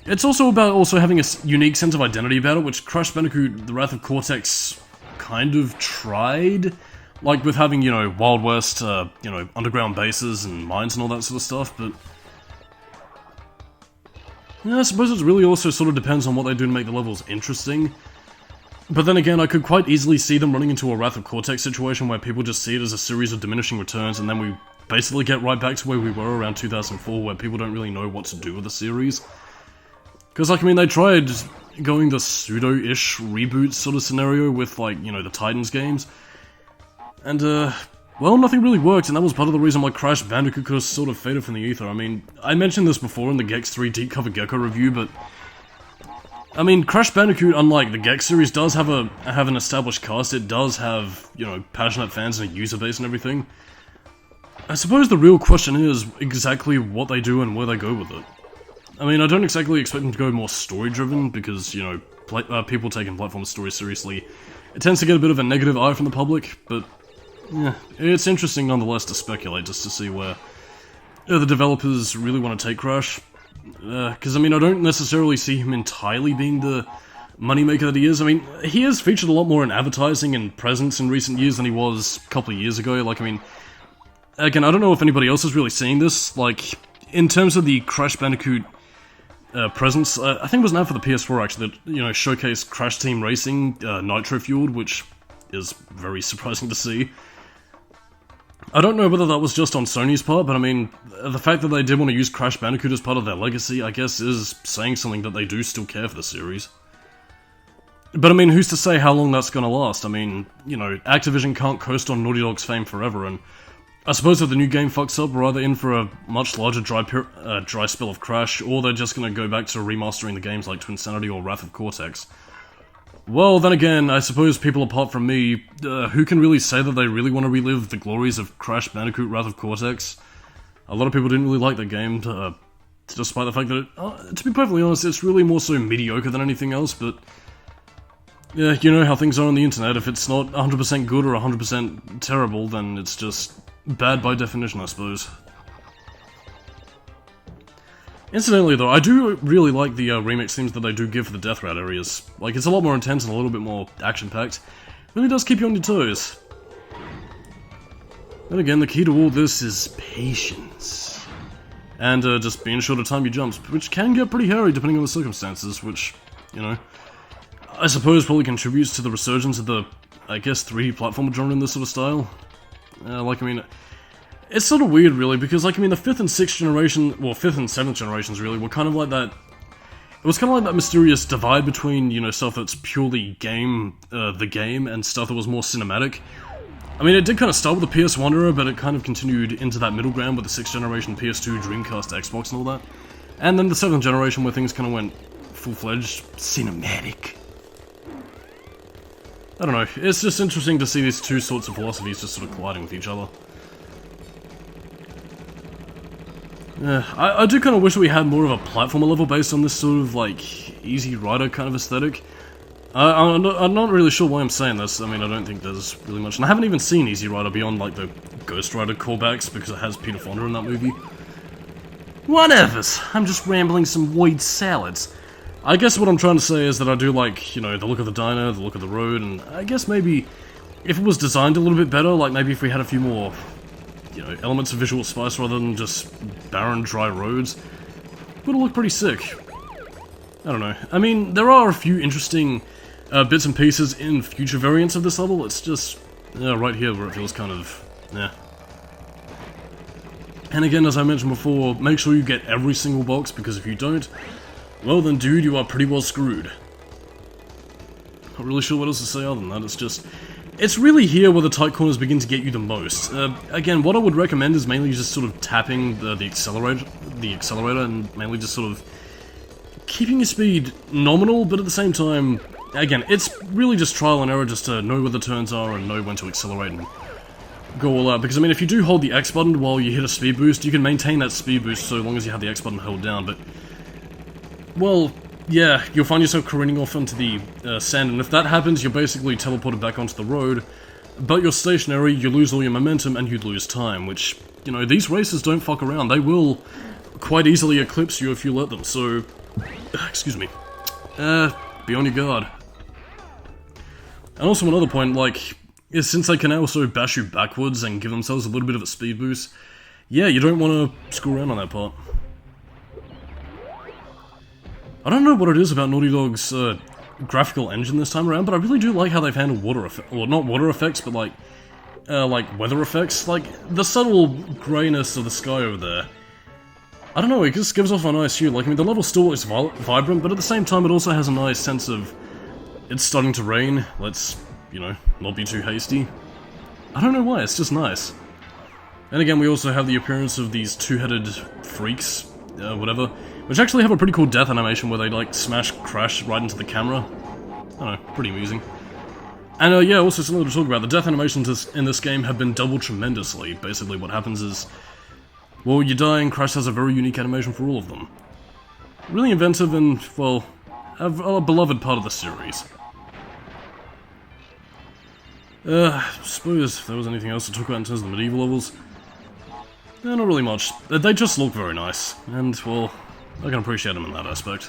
it's also about having a unique sense of identity about it, which Crash Bandicoot, the Wrath of Cortex kind of tried. Like, with having, you know, Wild West, you know, underground bases and mines and all that sort of stuff, but... yeah, I suppose it really also sort of depends on what they do to make the levels interesting. But then again, I could quite easily see them running into a Wrath of Cortex situation where people just see it as a series of diminishing returns, and then we basically get right back to where we were around 2004, where people don't really know what to do with the series. Because, like, I mean, they tried going the pseudo-ish reboot sort of scenario with, like, you know, the Titans games. And, well, nothing really worked, and that was part of the reason why Crash Bandicoot could have sort of faded from the ether. I mean, I mentioned this before in the Gex 3 Deep Cover Gecko review, but... I mean, Crash Bandicoot, unlike the Gex series, does have an established cast. It does have, you know, passionate fans and a user base and everything. I suppose the real question is exactly what they do and where they go with it. I mean, I don't exactly expect them to go more story-driven, because, you know, people taking platform stories seriously, it tends to get a bit of a negative eye from the public, but... yeah, it's interesting nonetheless to speculate, just to see where the developers really want to take Crash. Because, I mean, I don't necessarily see him entirely being the moneymaker that he is. I mean, he has featured a lot more in advertising and presence in recent years than he was a couple of years ago. Like, I mean, again, I don't know if anybody else is really seeing this. Like, in terms of the Crash Bandicoot presence, I think it was an ad for the PS4, actually, that, you know, showcased Crash Team Racing Nitro-fueled, which is very surprising to see. I don't know whether that was just on Sony's part, but I mean, the fact that they did want to use Crash Bandicoot as part of their legacy, I guess, is saying something that they do still care for the series. But I mean, who's to say how long that's gonna last? I mean, you know, Activision can't coast on Naughty Dog's fame forever, and I suppose if the new game fucks up, we're either in for a much larger dry spell of Crash, or they're just gonna go back to remastering the games like Twinsanity or Wrath of Cortex. Well, then again, I suppose people apart from me, who can really say that they really want to relive the glories of Crash Bandicoot Wrath of Cortex? A lot of people didn't really like that game, despite the fact that to be perfectly honest, it's really more so mediocre than anything else, but... yeah, you know how things are on the internet. If it's not 100% good or 100% terrible, then it's just bad by definition, I suppose. Incidentally though, I do really like the remix themes that they do give for the Death Rat areas. Like, it's a lot more intense and a little bit more action-packed. Really does keep you on your toes. Then again, the key to all this is patience. And just being sure to time your jumps, which can get pretty hairy depending on the circumstances, which, you know, I suppose probably contributes to the resurgence of the, I guess, 3D platformer genre in this sort of style. Like, I mean, it's sort of weird, really, because, like, I mean, the 5th and 6th generation, well, 5th and 7th generations, really, were kind of like that. It was kind of like that mysterious divide between, you know, stuff that's purely the game, and stuff that was more cinematic. I mean, it did kind of start with the PS1 era, but it kind of continued into that middle ground with the 6th generation PS2, Dreamcast, Xbox, and all that. And then the 7th generation, where things kind of went full-fledged cinematic. I don't know, it's just interesting to see these two sorts of philosophies just sort of colliding with each other. Yeah, I do kind of wish we had more of a platformer level based on this sort of, like, Easy Rider kind of aesthetic. I'm not really sure why I'm saying this. I mean, I don't think there's really much. And I haven't even seen Easy Rider beyond, like, the Ghost Rider callbacks, because it has Peter Fonda in that movie. Whatever, I'm just rambling some white salads. I guess what I'm trying to say is that I do like, you know, the look of the diner, the look of the road, and I guess maybe if it was designed a little bit better, like maybe if we had a few more, you know, elements of visual spice rather than just barren, dry roads, it would look pretty sick. I don't know. I mean, there are a few interesting bits and pieces in future variants of this level. It's just right here where it feels kind of, And again, as I mentioned before, make sure you get every single box, because if you don't, well then dude, you are pretty well screwed. Not really sure what else to say other than that. It's really here where the tight corners begin to get you the most. Again, what I would recommend is mainly just sort of tapping the accelerator, and mainly just sort of keeping your speed nominal, but at the same time, again, it's really just trial and error just to know where the turns are and know when to accelerate and go all out. Because, I mean, if you do hold the X button while you hit a speed boost, you can maintain that speed boost so long as you have the X button held down, but, well, yeah, you'll find yourself careening off into the sand, and if that happens, you're basically teleported back onto the road, but you're stationary, you lose all your momentum, and you lose time, which, you know, these racers don't fuck around. They will quite easily eclipse you if you let them, so, excuse me, be on your guard. And also another point, like, is since they can also bash you backwards and give themselves a little bit of a speed boost, yeah, you don't want to screw around on that part. I don't know what it is about Naughty Dog's graphical engine this time around, but I really do like how they've handled water effects. Well, not water effects, but like weather effects. Like, the subtle greyness of the sky over there. I don't know, it just gives off a nice hue. Like, I mean, the level still looks vibrant, but at the same time it also has a nice sense of, it's starting to rain, let's, you know, not be too hasty. I don't know why, it's just nice. And again, we also have the appearance of these two-headed freaks, whatever, which actually have a pretty cool death animation where they, like, smash crash right into the camera. I don't know, pretty amusing. And, yeah, also something to talk about, the death animations in this game have been doubled tremendously. Basically what happens is, well, you die and Crash has a very unique animation for all of them. Really inventive and, well, a beloved part of the series. Suppose if there was anything else to talk about in terms of the medieval levels. Not really much. They just look very nice, and, well, I can appreciate them in that aspect.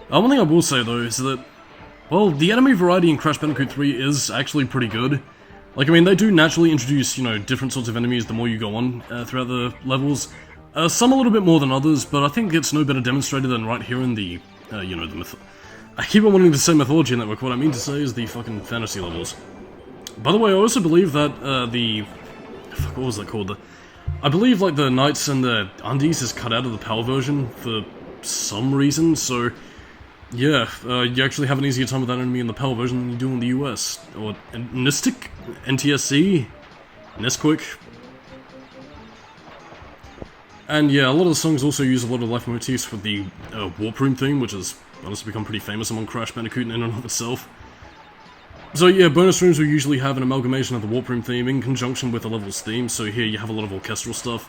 One thing I will say, though, is that, well, the enemy variety in Crash Bandicoot 3 is actually pretty good. Like, I mean, they do naturally introduce, you know, different sorts of enemies the more you go on throughout the levels. Some a little bit more than others, but I think it's no better demonstrated than right here in the, you know, the I keep on wanting to say Mythology Network, what I mean to say is the fucking fantasy levels. By the way, I also believe that, fuck, what was that called? I believe, like, the Knights and the Undies is cut out of the PAL version for some reason, so, yeah, you actually have an easier time with that enemy in the PAL version than you do in the US. Or, Nistic? NTSC? Nesquick? And yeah, a lot of the songs also use a lot of life motifs with the Warp Room theme, which has honestly become pretty famous among Crash Bandicoot in and of itself. So yeah, bonus rooms will usually have an amalgamation of the Warp Room theme in conjunction with the level's theme, so here you have a lot of orchestral stuff.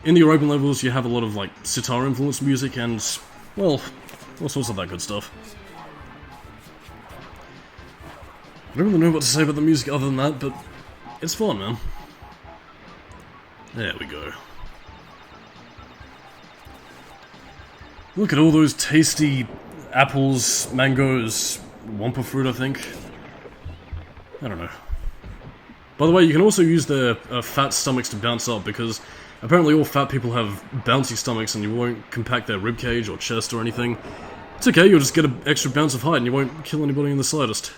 In the open levels you have a lot of, like, sitar-influenced music and, well, all sorts of that good stuff. I don't really know what to say about the music other than that, but it's fun, man. There we go. Look at all those tasty apples, mangoes, wampa fruit, I think. I don't know. By the way, you can also use their fat stomachs to bounce up, because apparently all fat people have bouncy stomachs and you won't compact their ribcage or chest or anything. It's okay, you'll just get an extra bounce of height and you won't kill anybody in the slightest.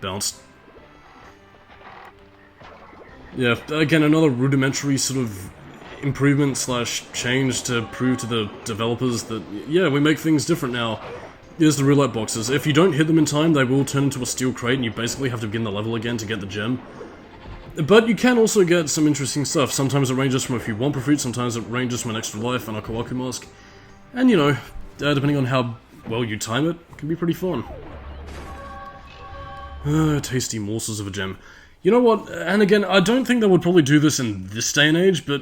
Bounced. Yeah, again, another rudimentary sort of improvement slash change to prove to the developers that, yeah, we make things different now. Here's the roulette boxes. If you don't hit them in time, they will turn into a steel crate and you basically have to begin the level again to get the gem. But you can also get some interesting stuff. Sometimes it ranges from a few wampa fruits, sometimes it ranges from an extra life and a Kawaku mask. And you know, depending on how well you time it, can be pretty fun. Tasty morsels of a gem. You know what, and again, I don't think they would probably do this in this day and age, but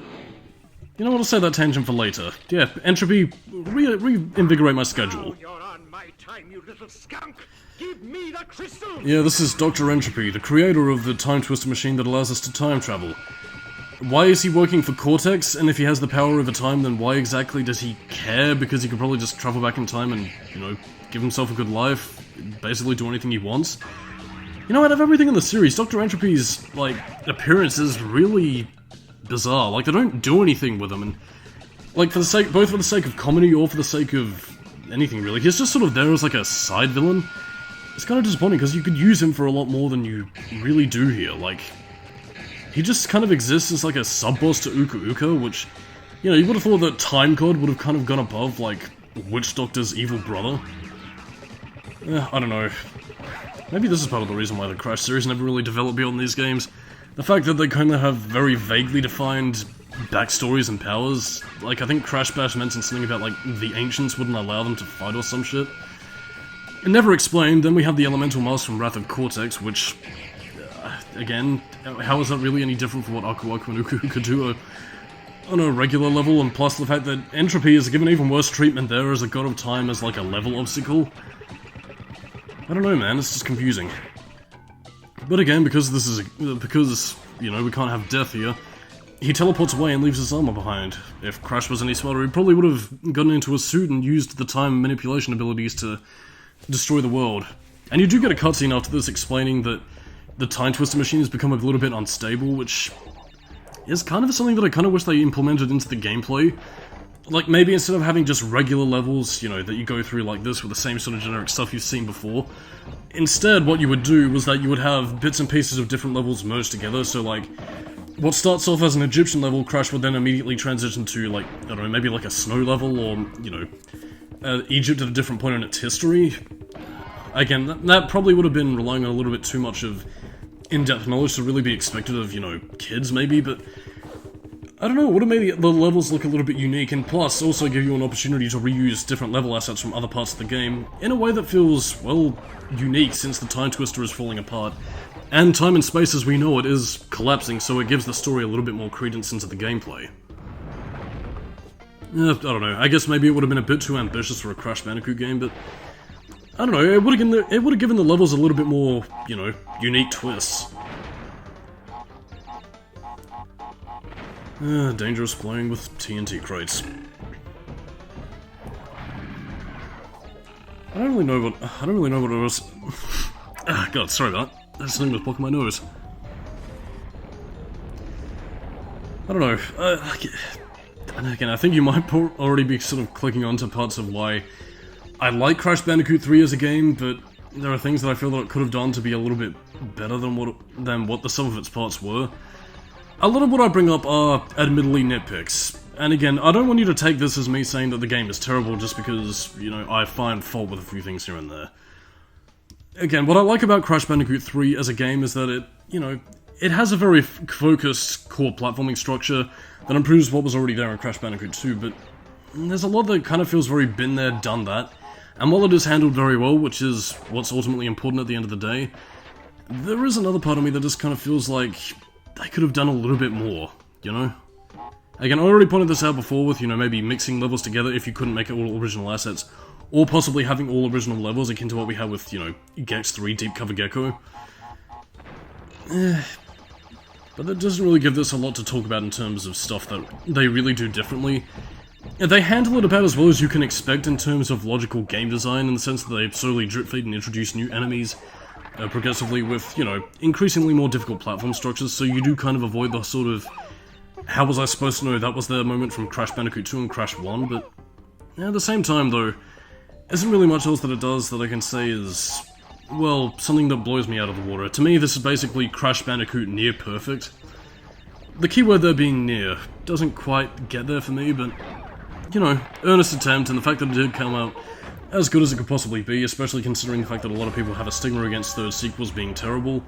you know what, I'll save that tangent for later. Yeah, Entropy, reinvigorate my schedule. You're on my time, you little skunk! Give me the crystal! Yeah, this is Dr. Entropy, the creator of the time twister machine that allows us to time travel. Why is he working for Cortex? And if he has the power over time, then why exactly does he care? Because he could probably just travel back in time and, you know, give himself a good life, basically do anything he wants. You know, out of everything in the series, Dr. Entropy's, like, appearance is really bizarre. Like, they don't do anything with him, and, like, both for the sake of comedy or for the sake of anything, really. He's just sort of there as, like, a side villain. It's kind of disappointing, because you could use him for a lot more than you really do here. Like, he just kind of exists as, like, a sub-boss to Uka Uka, which, you know, you would have thought that Time God would have kind of gone above, like, Witch Doctor's evil brother. I don't know. Maybe this is part of the reason why the Crash series never really developed beyond these games. The fact that they kind of have very vaguely defined backstories and powers. Like, I think Crash Bash mentioned something about, like, the Ancients wouldn't allow them to fight or some shit. It never explained. Then we have the Elemental Mask from Wrath of Cortex, which, again, how is that really any different from what Aku Aku and Uku could do on a regular level? And plus the fact that Entropy is given even worse treatment there as a god of time as, like, a level obstacle. I don't know, man, it's just confusing. But again, because, you know, we can't have death here, he teleports away and leaves his armor behind. If Crash was any smarter, he probably would have gotten into a suit and used the time manipulation abilities to destroy the world. And you do get a cutscene after this explaining that the Time Twister machine has become a little bit unstable, which is kind of something that I kind of wish they implemented into the gameplay. Like, maybe instead of having just regular levels, you know, that you go through like this with the same sort of generic stuff you've seen before, instead what you would do was that you would have bits and pieces of different levels merged together, so like, what starts off as an Egyptian level, Crash would then immediately transition to, like, I don't know, maybe like a snow level, or, you know, Egypt at a different point in its history. Again, that probably would have been relying on a little bit too much of in-depth knowledge to really be expected of, you know, kids maybe, but I don't know, it would have made the levels look a little bit unique, and plus also give you an opportunity to reuse different level assets from other parts of the game in a way that feels, well, unique, since the Time Twister is falling apart, and time and space as we know it is collapsing, so it gives the story a little bit more credence into the gameplay. I don't know, I guess maybe it would have been a bit too ambitious for a Crash Bandicoot game, but I don't know, it would have given the levels a little bit more, you know, unique twists. Dangerous playing with TNT crates. I don't really know what it was. God, sorry about that. That something was blocking my nose. I don't know. And again, I think you might already be sort of clicking onto parts of why I like Crash Bandicoot 3 as a game, but there are things that I feel that it could have done to be a little bit better than what the sum of its parts were. A lot of what I bring up are admittedly nitpicks, and again, I don't want you to take this as me saying that the game is terrible just because, you know, I find fault with a few things here and there. Again, what I like about Crash Bandicoot 3 as a game is that it, you know, it has a very focused core platforming structure that improves what was already there in Crash Bandicoot 2, but there's a lot that kind of feels very been there, done that, and while it is handled very well, which is what's ultimately important at the end of the day, there is another part of me that just kind of feels like they could have done a little bit more, you know? Again, I already pointed this out before with, you know, maybe mixing levels together if you couldn't make it all original assets, or possibly having all original levels akin to what we had with, you know, Gex 3 Deep Cover Gecko. but that doesn't really give this a lot to talk about in terms of stuff that they really do differently. They handle it about as well as you can expect in terms of logical game design, in the sense that they slowly drip feed and introduce new enemies progressively with, you know, increasingly more difficult platform structures, so you do kind of avoid the sort of, how was I supposed to know that was their moment from Crash Bandicoot 2 and Crash 1, but at the same time though, isn't really much else that it does that I can say is, well, something that blows me out of the water. To me, this is basically Crash Bandicoot near perfect. The keyword there being near doesn't quite get there for me, but, you know, earnest attempt, and the fact that it did come out as good as it could possibly be, especially considering the fact that a lot of people have a stigma against third sequels being terrible,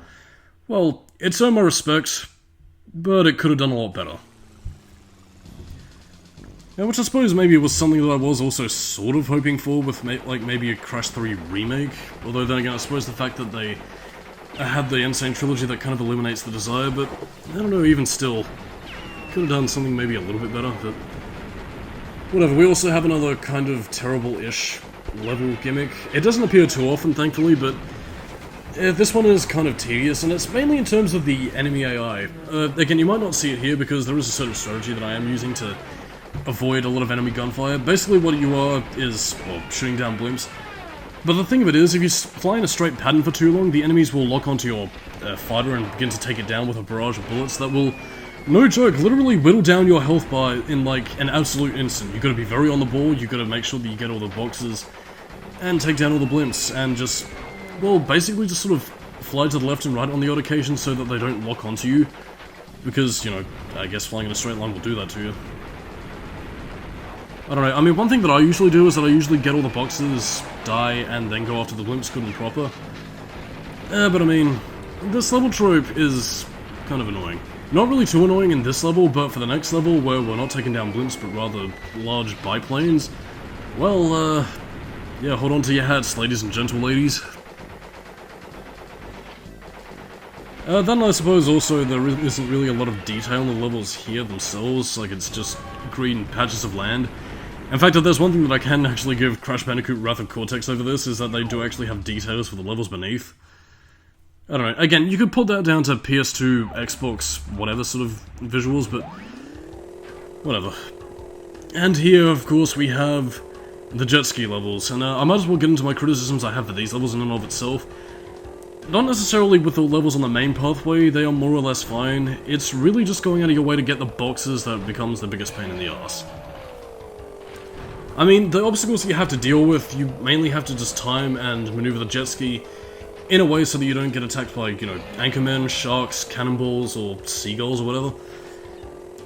well, it's earned my respect, but it could have done a lot better. Yeah, which I suppose maybe was something that I was also sort of hoping for with like maybe a Crash 3 remake, although then again I suppose the fact that they had the Insane Trilogy that kind of eliminates the desire, but I don't know, even still, could have done something maybe a little bit better, but whatever. We also have another kind of terrible-ish level gimmick. It doesn't appear too often, thankfully, but this one is kind of tedious, and it's mainly in terms of the enemy AI. Again, you might not see it here because there is a certain strategy that I am using to avoid a lot of enemy gunfire. Basically what you are is, well, shooting down blimps. But the thing of it is, if you fly in a straight pattern for too long, the enemies will lock onto your fighter and begin to take it down with a barrage of bullets that will, no joke, literally whittle down your health bar in like an absolute instant. You've got to be very on the ball, you've got to make sure that you get all the boxes, and take down all the blimps, and just, well, basically just sort of fly to the left and right on the odd occasion so that they don't lock onto you. Because, you know, I guess flying in a straight line will do that to you. I don't know, I mean, one thing that I usually do is that I usually get all the boxes, die, and then go after the blimps good and proper. But I mean, this level trope is kind of annoying. Not really too annoying in this level, but for the next level, where we're not taking down blimps, but rather large biplanes, well, yeah, hold on to your hats, ladies and gentle-ladies. Then I suppose also there isn't really a lot of detail in the levels here themselves, like it's just green patches of land. In fact, if there's one thing that I can actually give Crash Bandicoot Wrath of Cortex over this, is that they do actually have details for the levels beneath. I don't know, again, you could put that down to PS2, Xbox, whatever sort of visuals, but whatever. And here, of course, we have the jet ski levels, and I might as well get into my criticisms I have for these levels in and of itself. Not necessarily with the levels on the main pathway, they are more or less fine. It's really just going out of your way to get the boxes that becomes the biggest pain in the ass. I mean, the obstacles that you have to deal with, you mainly have to just time and maneuver the jet ski in a way so that you don't get attacked by, you know, anchormen, sharks, cannonballs, or seagulls or whatever.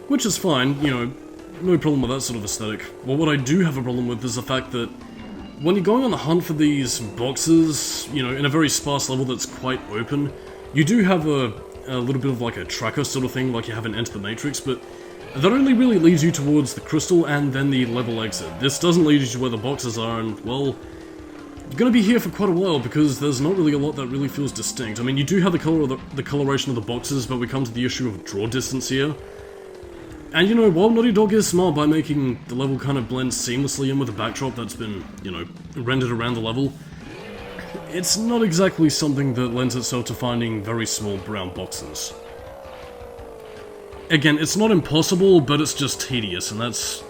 Which is fine, you know, no problem with that sort of aesthetic. Well, what I do have a problem with is the fact that when you're going on the hunt for these boxes, you know, in a very sparse level that's quite open, you do have a little bit of like a tracker sort of thing, like you have in Enter the Matrix, but that only really leads you towards the crystal and then the level exit. This doesn't lead you to where the boxes are, and, well, you're gonna be here for quite a while because there's not really a lot that really feels distinct. I mean, you do have the color of the coloration of the boxes, but we come to the issue of draw distance here. And, you know, while Naughty Dog is smart by making the level kind of blend seamlessly in with the backdrop that's been, you know, rendered around the level, it's not exactly something that lends itself to finding very small brown boxes. Again, it's not impossible, but it's just tedious, and that's...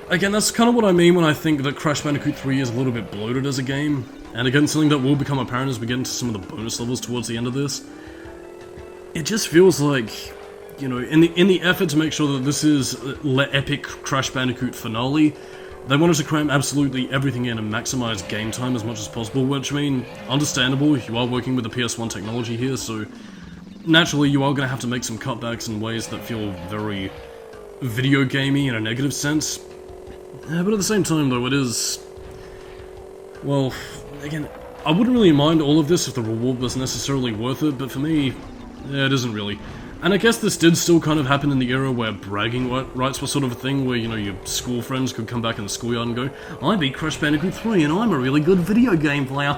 Again, that's kind of what I mean when I think that Crash Bandicoot 3 is a little bit bloated as a game, and again, something that will become apparent as we get into some of the bonus levels towards the end of this. It just feels like, you know, in the effort to make sure that this is the epic Crash Bandicoot finale, they wanted to cram absolutely everything in and maximize game time as much as possible, which, I mean, understandable, you are working with the PS1 technology here, so naturally you are going to have to make some cutbacks in ways that feel very video gamey in a negative sense. But at the same time, though, it is... Well, again, I wouldn't really mind all of this if the reward was necessarily worth it, but for me, yeah, it isn't really. And I guess this did still kind of happen in the era where bragging rights were sort of a thing, where, you know, your school friends could come back in the schoolyard and go, I beat Crash Bandicoot 3 and I'm a really good video game player.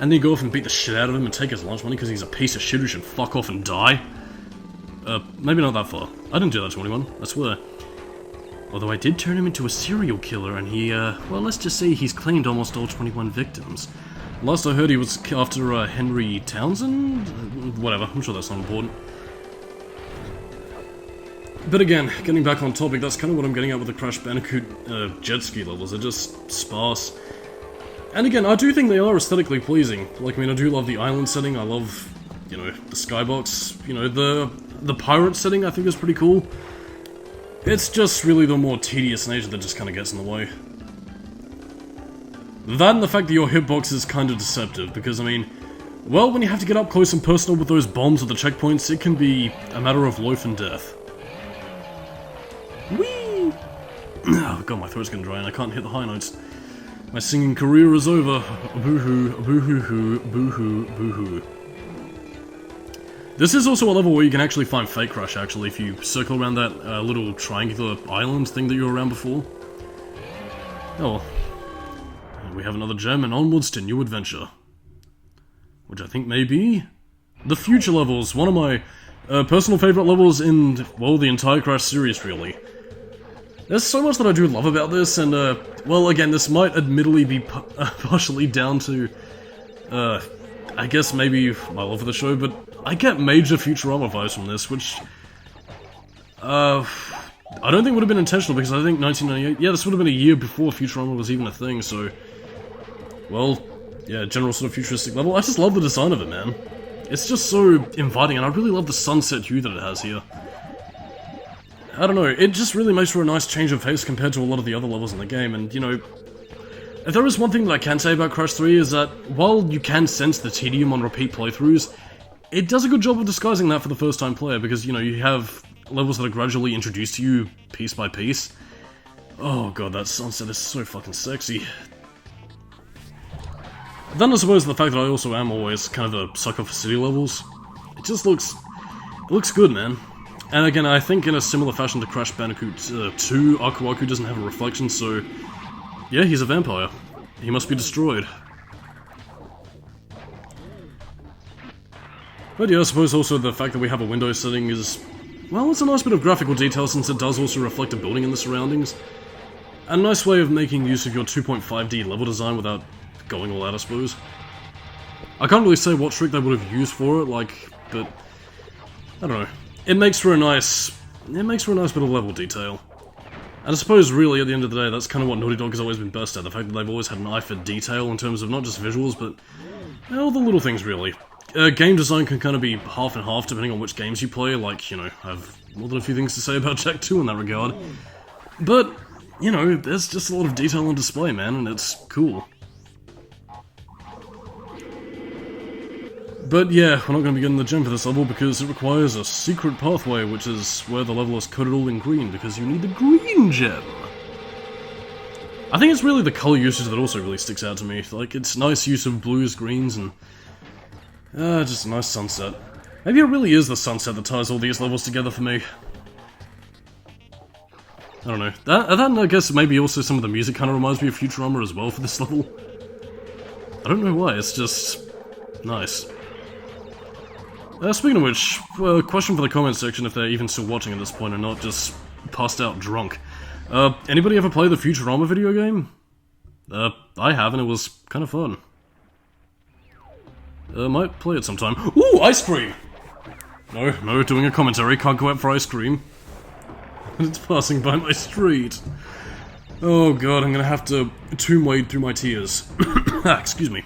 And then you go off and beat the shit out of him and take his lunch money because he's a piece of shit who should fuck off and die. Maybe not that far. I didn't do that to anyone, I swear. Although I did turn him into a serial killer and he, well, let's just say he's claimed almost all 21 victims. Last I heard he was after Henry Townsend? Whatever, I'm sure that's not important. But again, getting back on topic, that's kind of what I'm getting at with the Crash Bandicoot jet ski levels. They're just sparse. And again, I do think they are aesthetically pleasing. Like, I mean, I do love the island setting, I love, you know, the skybox, you know, the pirate setting I think is pretty cool. It's just really the more tedious nature that just kind of gets in the way. That and the fact that your hitbox is kind of deceptive, because, I mean, well, when you have to get up close and personal with those bombs at the checkpoints, it can be a matter of life and death. Whee! Oh god, my throat's getting dry and I can't hit the high notes. My singing career is over. Boo-hoo, boo-hoo-hoo, boo-hoo, boo-hoo. This is also a level where you can actually find Fake Crash, actually, if you circle around that little triangular island thing that you were around before. Oh well. We have another gem, and onwards to new adventure. Which I think may be the future levels, one of my personal favourite levels in, well, the entire Crash series, really. There's so much that I do love about this, and, well, again, this might admittedly be partially down to, I guess maybe my love for the show, but I get major Futurama vibes from this, which, I don't think would have been intentional, because I think 1998, yeah, this would have been a year before Futurama was even a thing, so, well, yeah, general sort of futuristic level. I just love the design of it, man. It's just so inviting, and I really love the sunset hue that it has here. I don't know, it just really makes for a nice change of pace compared to a lot of the other levels in the game, and, you know, if there is one thing that I can say about Crash 3 is that, while you can sense the tedium on repeat playthroughs, it does a good job of disguising that for the first time player, because, you know, you have levels that are gradually introduced to you piece by piece. Oh god, that sunset is so fucking sexy. Then I suppose the fact that I also am always kind of a sucker for city levels, it just looks good, man. And again, I think in a similar fashion to Crash Bandicoot 2, Aku Aku doesn't have a reflection, so yeah, he's a vampire. He must be destroyed. But yeah, I suppose also the fact that we have a window setting is, well, it's a nice bit of graphical detail since it does also reflect a building in the surroundings. And a nice way of making use of your 2.5D level design without going all out, I suppose. I can't really say what trick they would have used for it, like, but I don't know. It makes for a nice bit of level detail. And I suppose really at the end of the day that's kind of what Naughty Dog has always been best at, the fact that they've always had an eye for detail in terms of not just visuals, but all the little things really. Game design can kind of be half and half depending on which games you play, like, you know, I have more than a few things to say about Jak 2 in that regard. But, you know, there's just a lot of detail on display, man, and it's cool. But yeah, we're not going to be getting the gem for this level because it requires a secret pathway, which is where the level is coded all in green, because you need the green gem! I think it's really the colour usage that also really sticks out to me. Like, it's nice use of blues, greens, and just a nice sunset. Maybe it really is the sunset that ties all these levels together for me. I don't know. That and I guess maybe also some of the music kind of reminds me of Futurama as well for this level. I don't know why, it's just nice. Speaking of which, question for the comment section if they're even still watching at this point and not just passed out drunk. Anybody ever play the Futurama video game? I have, and it was kind of fun. Might play it sometime. Ooh, ice cream! No, doing a commentary, can't go out for ice cream. It's passing by my street. Oh god, I'm gonna have to tomb wade through my tears. Excuse me.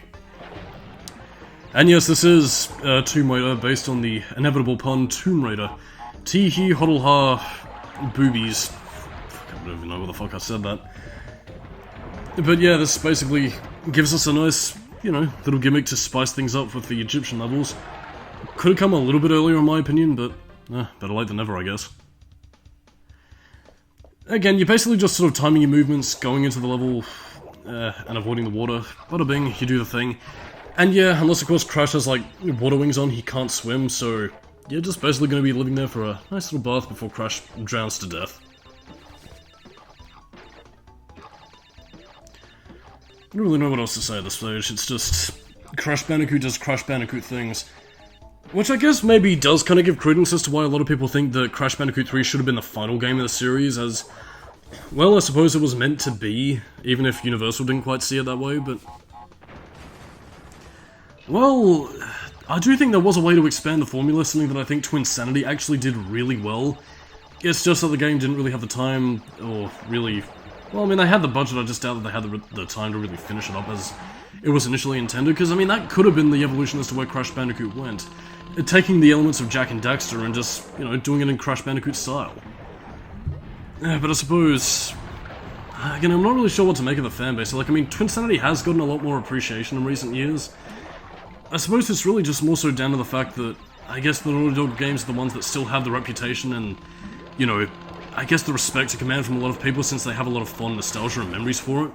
And yes, this is Tomb Raider, based on the inevitable pun Tomb Raider. Tee-hee, hoddle-ha, boobies. I don't even know what the fuck I said that. But yeah, this basically gives us a nice, you know, little gimmick to spice things up with the Egyptian levels. Could have come a little bit earlier in my opinion, but better late than never, I guess. Again, you're basically just sort of timing your movements, going into the level, and avoiding the water. Bada bing, you do the thing. And yeah, unless of course Crash has like water wings on, he can't swim, so you're just basically going to be living there for a nice little bath before Crash drowns to death. I don't really know what else to say at this stage, it's just Crash Bandicoot does Crash Bandicoot things. Which I guess maybe does kind of give credence as to why a lot of people think that Crash Bandicoot 3 should have been the final game of the series, as, well, I suppose it was meant to be, even if Universal didn't quite see it that way, but Well, I do think there was a way to expand the formula, something that I think Twinsanity actually did really well. It's just that the game didn't really have the time, or really... Well, I mean, they had the budget, I just doubt that they had the time to really finish it up as it was initially intended, because, I mean, that could have been the evolution as to where Crash Bandicoot went. Taking the elements of Jak and Daxter and just, you know, doing it in Crash Bandicoot style. Yeah, but I suppose... Again, I'm not really sure what to make of the fanbase. Like, I mean, Twinsanity has gotten a lot more appreciation in recent years. I suppose it's really just more so down to the fact that I guess the Naughty Dog games are the ones that still have the reputation and, you know, I guess the respect to command from a lot of people since they have a lot of fond nostalgia and memories for it.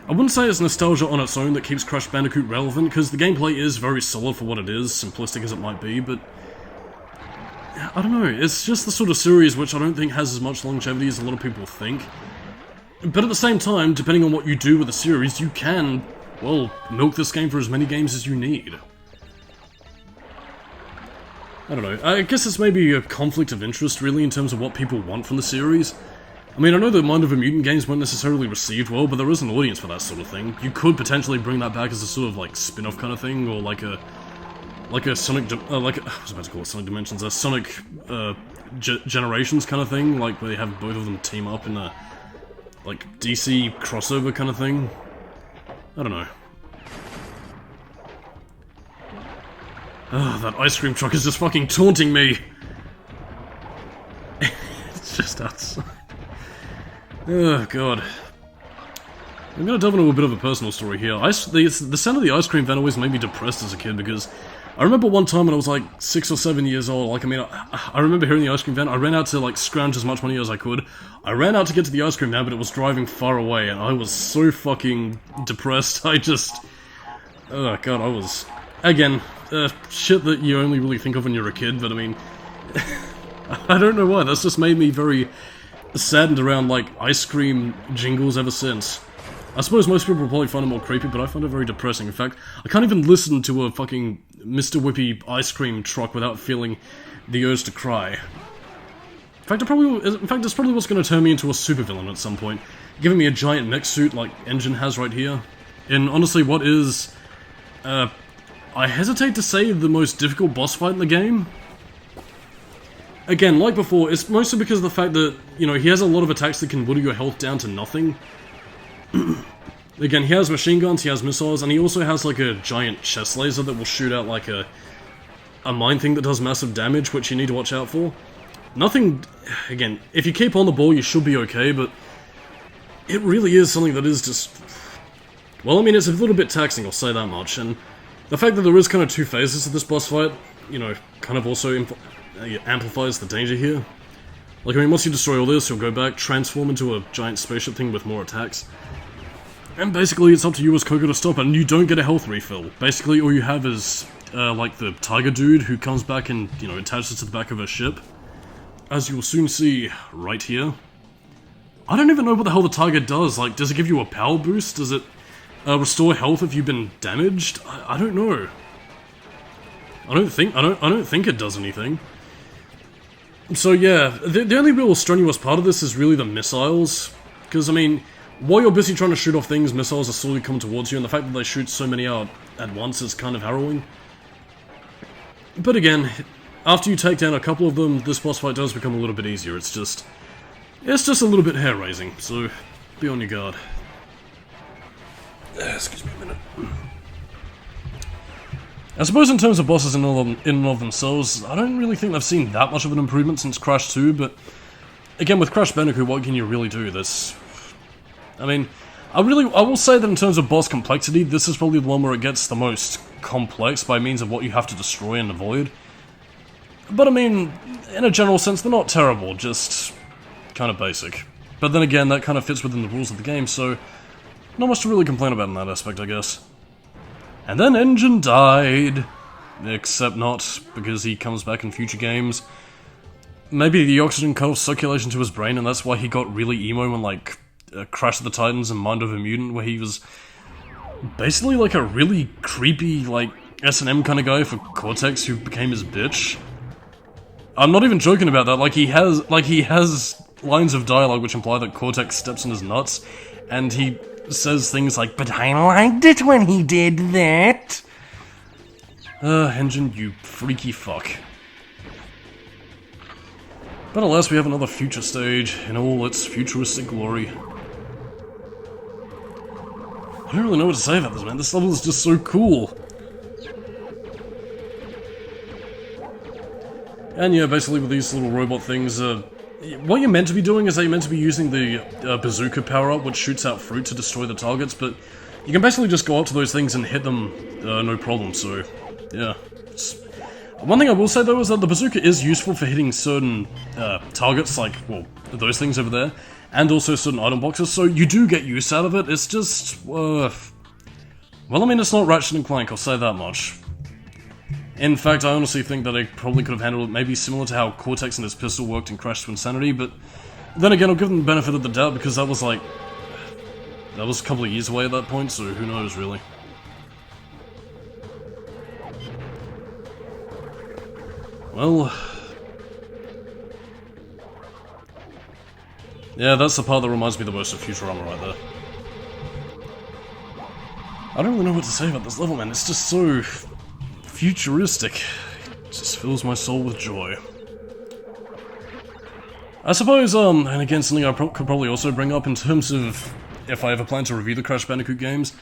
I wouldn't say it's nostalgia on its own that keeps Crash Bandicoot relevant, because the gameplay is very solid for what it is, simplistic as it might be, but... I don't know, it's just the sort of series which I don't think has as much longevity as a lot of people think. But at the same time, depending on what you do with the series, you can, well, milk this game for as many games as you need. I don't know, I guess it's maybe a conflict of interest, really, in terms of what people want from the series. I mean, I know the Mind of a Mutant games weren't necessarily received well, but there is an audience for that sort of thing. You could potentially bring that back as a sort of, like, spin-off kind of thing, or like a Sonic, I was about to call it Sonic Dimensions, a Sonic, Generations kind of thing, like, where they have both of them team up in a, like, DC crossover kind of thing. I don't know. Ah, that ice cream truck is just fucking taunting me! It's just outside. Oh, God. I'm gonna delve into a bit of a personal story here. The sound of the ice cream van always made me depressed as a kid, because I remember one time when I was like 6 or 7 years old, like, I mean, I remember hearing the ice cream van, I ran out to, like, scrounge as much money as I could. I ran out to get to the ice cream van, but it was driving far away, and I was so fucking depressed, I just... Oh, God, I was... Again, shit that you only really think of when you're a kid, but I mean... I don't know why, that's just made me very saddened around, like, ice cream jingles ever since. I suppose most people will probably find it more creepy, but I find it very depressing. In fact, I can't even listen to a fucking Mr. Whippy ice cream truck without feeling the urge to cry. In fact, it's probably what's going to turn me into a supervillain at some point, giving me a giant mech suit like Engine has right here. In, honestly, what is... I hesitate to say the most difficult boss fight in the game. Again, like before, it's mostly because of the fact that, you know, he has a lot of attacks that can whittle your health down to nothing. Again, he has machine guns, he has missiles, and he also has like a giant chest laser that will shoot out like a mine thing that does massive damage, which you need to watch out for. Nothing... Again, if you keep on the ball, you should be okay, but it really is something that is just... Well, I mean, it's a little bit taxing, I'll say that much, and the fact that there is kind of two phases to this boss fight, you know, kind of also amplifies the danger here. Like, I mean, once you destroy all this, you'll go back, transform into a giant spaceship thing with more attacks. And basically, it's up to you as Coco to stop it, and you don't get a health refill. Basically, all you have is, like, the tiger dude who comes back and, you know, attaches to the back of a ship. As you will soon see right here. I don't even know what the hell the tiger does. Like, does it give you a power boost? Does it restore health if you've been damaged? I don't know. I don't think it does anything. So yeah, the only real strenuous part of this is really the missiles. Because, I mean, while you're busy trying to shoot off things, missiles are slowly coming towards you, and the fact that they shoot so many out at once is kind of harrowing. But again, after you take down a couple of them, this boss fight does become a little bit easier. It's just a little bit hair-raising, so be on your guard. Excuse me a minute. I suppose in terms of bosses in and of themselves, I don't really think they've seen that much of an improvement since Crash 2, but again, with Crash Bandicoot, what can you really do? I mean, I will say that in terms of boss complexity, this is probably the one where it gets the most complex by means of what you have to destroy and avoid. But I mean, in a general sense, they're not terrible, just kind of basic. But then again, that kind of fits within the rules of the game, so not much to really complain about in that aspect, I guess. And then Engine died. Except not, because he comes back in future games. Maybe the oxygen cut off circulation to his brain, and that's why he got really emo in, like, Crash of the Titans and Mind of a Mutant, where he was basically like a really creepy, like, S&M kind of guy for Cortex who became his bitch. I'm not even joking about that, he has lines of dialogue which imply that Cortex steps on his nuts, and he says things like, "But I liked it when he did that." Engine, you freaky fuck. But alas, we have another future stage in all its futuristic glory. I don't really know what to say about this, man. This level is just so cool. And yeah, basically with these little robot things, what you're meant to be doing is that you're meant to be using the bazooka power-up, which shoots out fruit to destroy the targets, but you can basically just go up to those things and hit them, no problem, so, yeah. One thing I will say, though, is that the bazooka is useful for hitting certain targets, like, well, those things over there, and also certain item boxes, so you do get use out of it. It's just, well, I mean, it's not Ratchet & Clank, I'll say that much. In fact, I honestly think that I probably could have handled it maybe similar to how Cortex and his pistol worked in Crash to Insanity, but then again, I'll give them the benefit of the doubt, because that was, like, that was a couple of years away at that point, so who knows, really. Well... yeah, that's the part that reminds me the most of Futurama right there. I don't really know what to say about this level, man. It's just so... futuristic. It just fills my soul with joy. I suppose, and again, something I could probably also bring up in terms of if I ever plan to review the Crash Bandicoot games.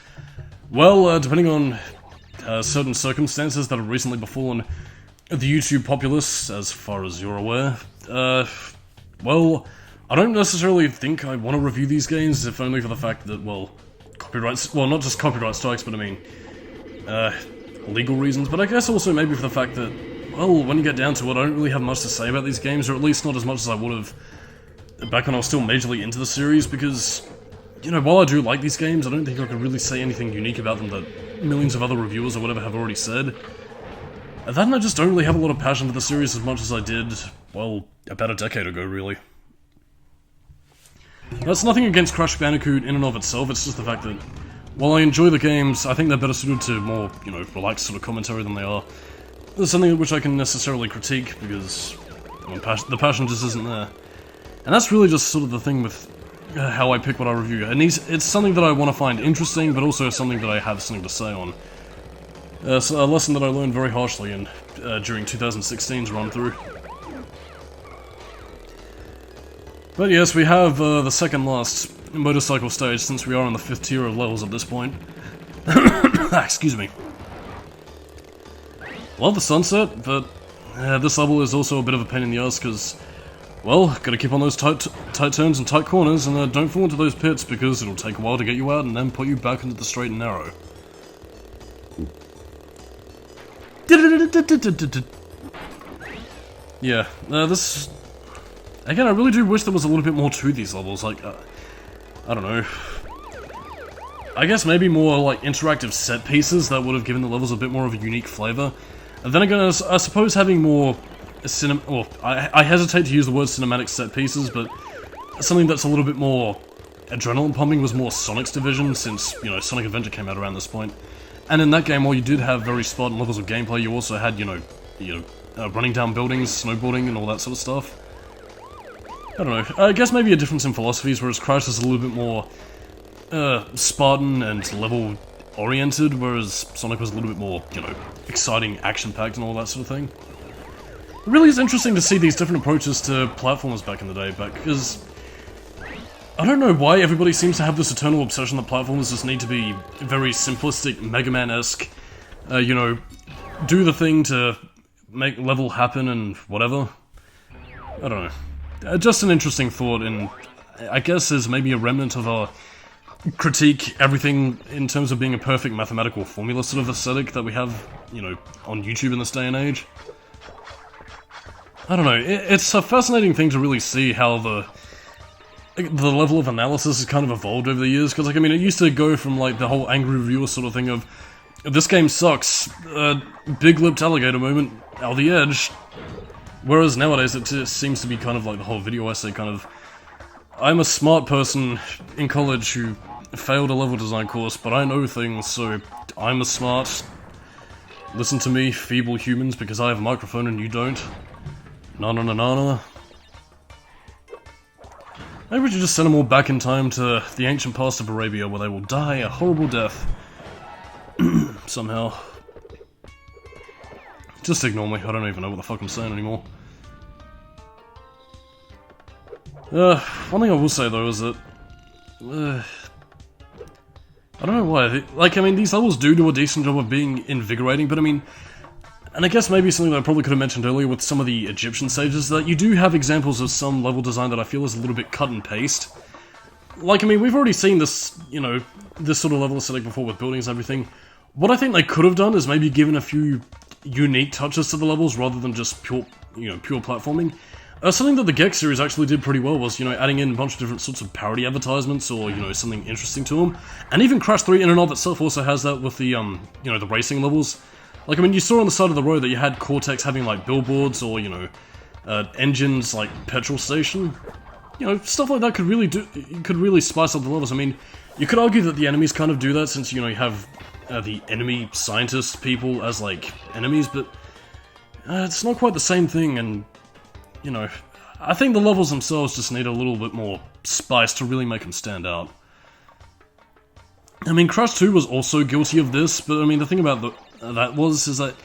Well, depending on certain circumstances that have recently befallen the YouTube populace, as far as you're aware, well, I don't necessarily think I want to review these games, if only for the fact that, well, copyrights, well, not just copyright strikes, but I mean, legal reasons, but I guess also maybe for the fact that, well, when you get down to it, I don't really have much to say about these games, or at least not as much as I would have back when I was still majorly into the series, because, you know, while I do like these games, I don't think I could really say anything unique about them that millions of other reviewers or whatever have already said. And then I just don't really have a lot of passion for the series as much as I did, well, about a decade ago, really. That's nothing against Crash Bandicoot in and of itself, it's just the fact that, while I enjoy the games, I think they're better suited to more, you know, relaxed sort of commentary than they are. There's something which I can necessarily critique, because the passion just isn't there. And that's really just sort of the thing with how I pick what I review. And it's something that I want to find interesting, but also something that I have something to say on. So a lesson that I learned very harshly in during 2016's run-through. But yes, we have the second last motorcycle stage, since we are on the 5th tier of levels at this point. Excuse me. Love the sunset, but this level is also a bit of a pain in the ass, because, well, gotta keep on those tight turns and tight corners, and don't fall into those pits, because it'll take a while to get you out and then put you back into the straight and narrow. Yeah, this... again, I really do wish there was a little bit more to these levels, like, I don't know. I guess maybe more, like, interactive set pieces that would have given the levels a bit more of a unique flavor. And then again, I suppose having more well, I hesitate to use the word cinematic set pieces, but something that's a little bit more adrenaline pumping was more Sonic's division, since, you know, Sonic Adventure came out around this point. And in that game, while you did have very Spartan levels of gameplay, you also had, you know, running down buildings, snowboarding, and all that sort of stuff. I don't know, I guess maybe a difference in philosophies, whereas Crash is a little bit more Spartan and level-oriented, whereas Sonic was a little bit more, you know, exciting, action-packed, and all that sort of thing. It really is interesting to see these different approaches to platformers back in the day, because I don't know why everybody seems to have this eternal obsession that platformers just need to be very simplistic, Mega Man-esque, you know, do the thing to make level happen and whatever. I don't know. Just an interesting thought, and I guess is maybe a remnant of a critique everything in terms of being a perfect mathematical formula sort of aesthetic that we have, you know, on YouTube in this day and age. I don't know, it's a fascinating thing to really see how the level of analysis has kind of evolved over the years, because, like, I mean, it used to go from, like, the whole angry reviewer sort of thing of, this game sucks, big-lipped alligator moment, out the edge, whereas nowadays it just seems to be kind of like the whole video essay kind of, I'm a smart person in college who failed a level design course, but I know things, so I'm a smart, listen to me, feeble humans, because I have a microphone and you don't. Na-na-na-na-na. Maybe we should just send them all back in time to the ancient past of Arabia, where they will die a horrible death. Somehow. just ignore me, I don't even know what the fuck I'm saying anymore. One thing I will say though is that... I don't know why, like, I mean, these levels do a decent job of being invigorating, but I mean... And I guess maybe something that I probably could have mentioned earlier with some of the Egyptian stages, is that you do have examples of some level design that I feel is a little bit cut and paste. Like, I mean, we've already seen this, you know, this sort of level aesthetic before with buildings and everything. What I think they could have done is maybe given a few unique touches to the levels rather than just pure, you know, pure platforming. Something that the Gex series actually did pretty well was, you know, adding in a bunch of different sorts of parody advertisements or, you know, something interesting to them. And even Crash 3 in and of itself also has that with the, you know, the racing levels. Like, I mean, you saw on the side of the road that you had Cortex having, like, billboards or, you know, engines, like, petrol station. You know, stuff like that could really spice up the levels. I mean, you could argue that the enemies kind of do that since, you know, you have the enemy scientist people as, like, enemies, but it's not quite the same thing, and, you know, I think the levels themselves just need a little bit more spice to really make them stand out. I mean, Crash 2 was also guilty of this, but I mean, the thing about that is that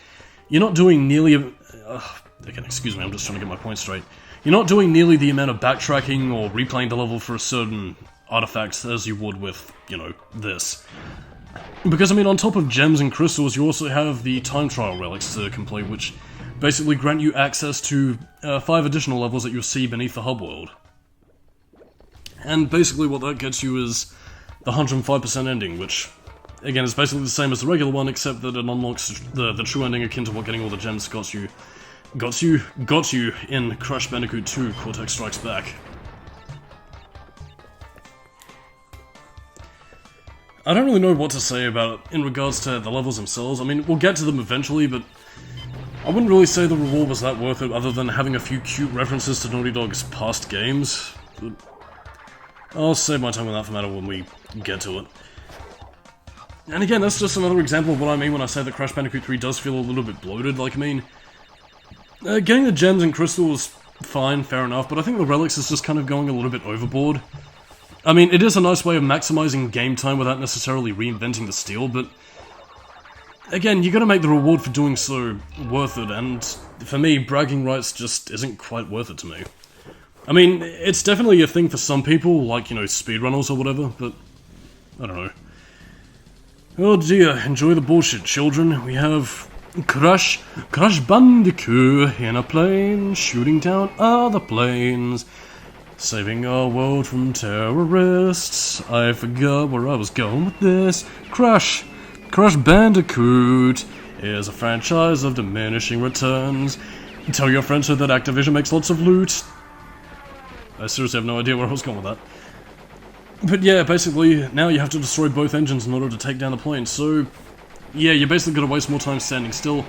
you're not doing nearly again, excuse me, I'm just trying to get my point straight. You're not doing nearly the amount of backtracking or replaying the level for a certain artifact as you would with, you know, this. Because, I mean, on top of gems and crystals, you also have the time trial relics to complete, which basically grant you access to 5 additional levels that you'll see beneath the hub world. And basically what that gets you is the 105% ending, which, again, is basically the same as the regular one, except that it unlocks the true ending akin to what getting all the gems got you in Crash Bandicoot 2 Cortex Strikes Back. I don't really know what to say about it in regards to the levels themselves. I mean, we'll get to them eventually, but I wouldn't really say the reward was that worth it other than having a few cute references to Naughty Dog's past games. But I'll save my time on that for matter when we get to it. And again, that's just another example of what I mean when I say that Crash Bandicoot 3 does feel a little bit bloated. Like, I mean, getting the gems and crystals, fine, fair enough, but I think the relics is just kind of going a little bit overboard. I mean, it is a nice way of maximizing game time without necessarily reinventing the steel, but again, you gotta make the reward for doing so worth it, and for me, bragging rights just isn't quite worth it to me. I mean, it's definitely a thing for some people, like, you know, speedrunners or whatever, but I don't know. Oh dear, enjoy the bullshit, children. We have Crash Bandicoot in a plane, shooting down other planes, saving our world from terrorists. I forgot where I was going with this. Crash Bandicoot is a franchise of diminishing returns. Tell your friends so that Activision makes lots of loot. I seriously have no idea where I was going with that. But yeah, basically, now you have to destroy both engines in order to take down the plane, so yeah, you're basically gonna waste more time standing still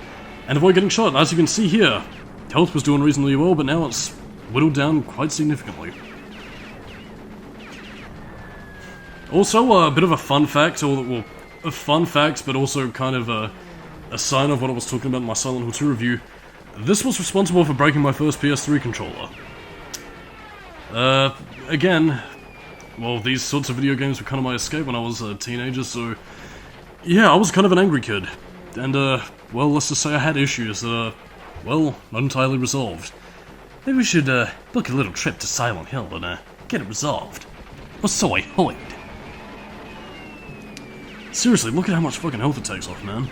and avoid getting shot. As you can see here, health was doing reasonably well, but now it's whittled down quite significantly. Also, a bit of a fun fact, well, a fun fact, but also kind of a sign of what I was talking about in my Silent Hill 2 review. This was responsible for breaking my first PS3 controller. Again, well, these sorts of video games were kind of my escape when I was a teenager, so yeah, I was kind of an angry kid. And, well, let's just say I had issues that well, not entirely resolved. Maybe we should, book a little trip to Silent Hill and, get it resolved. Or so I heard. Seriously, look at how much fucking health it takes off, man.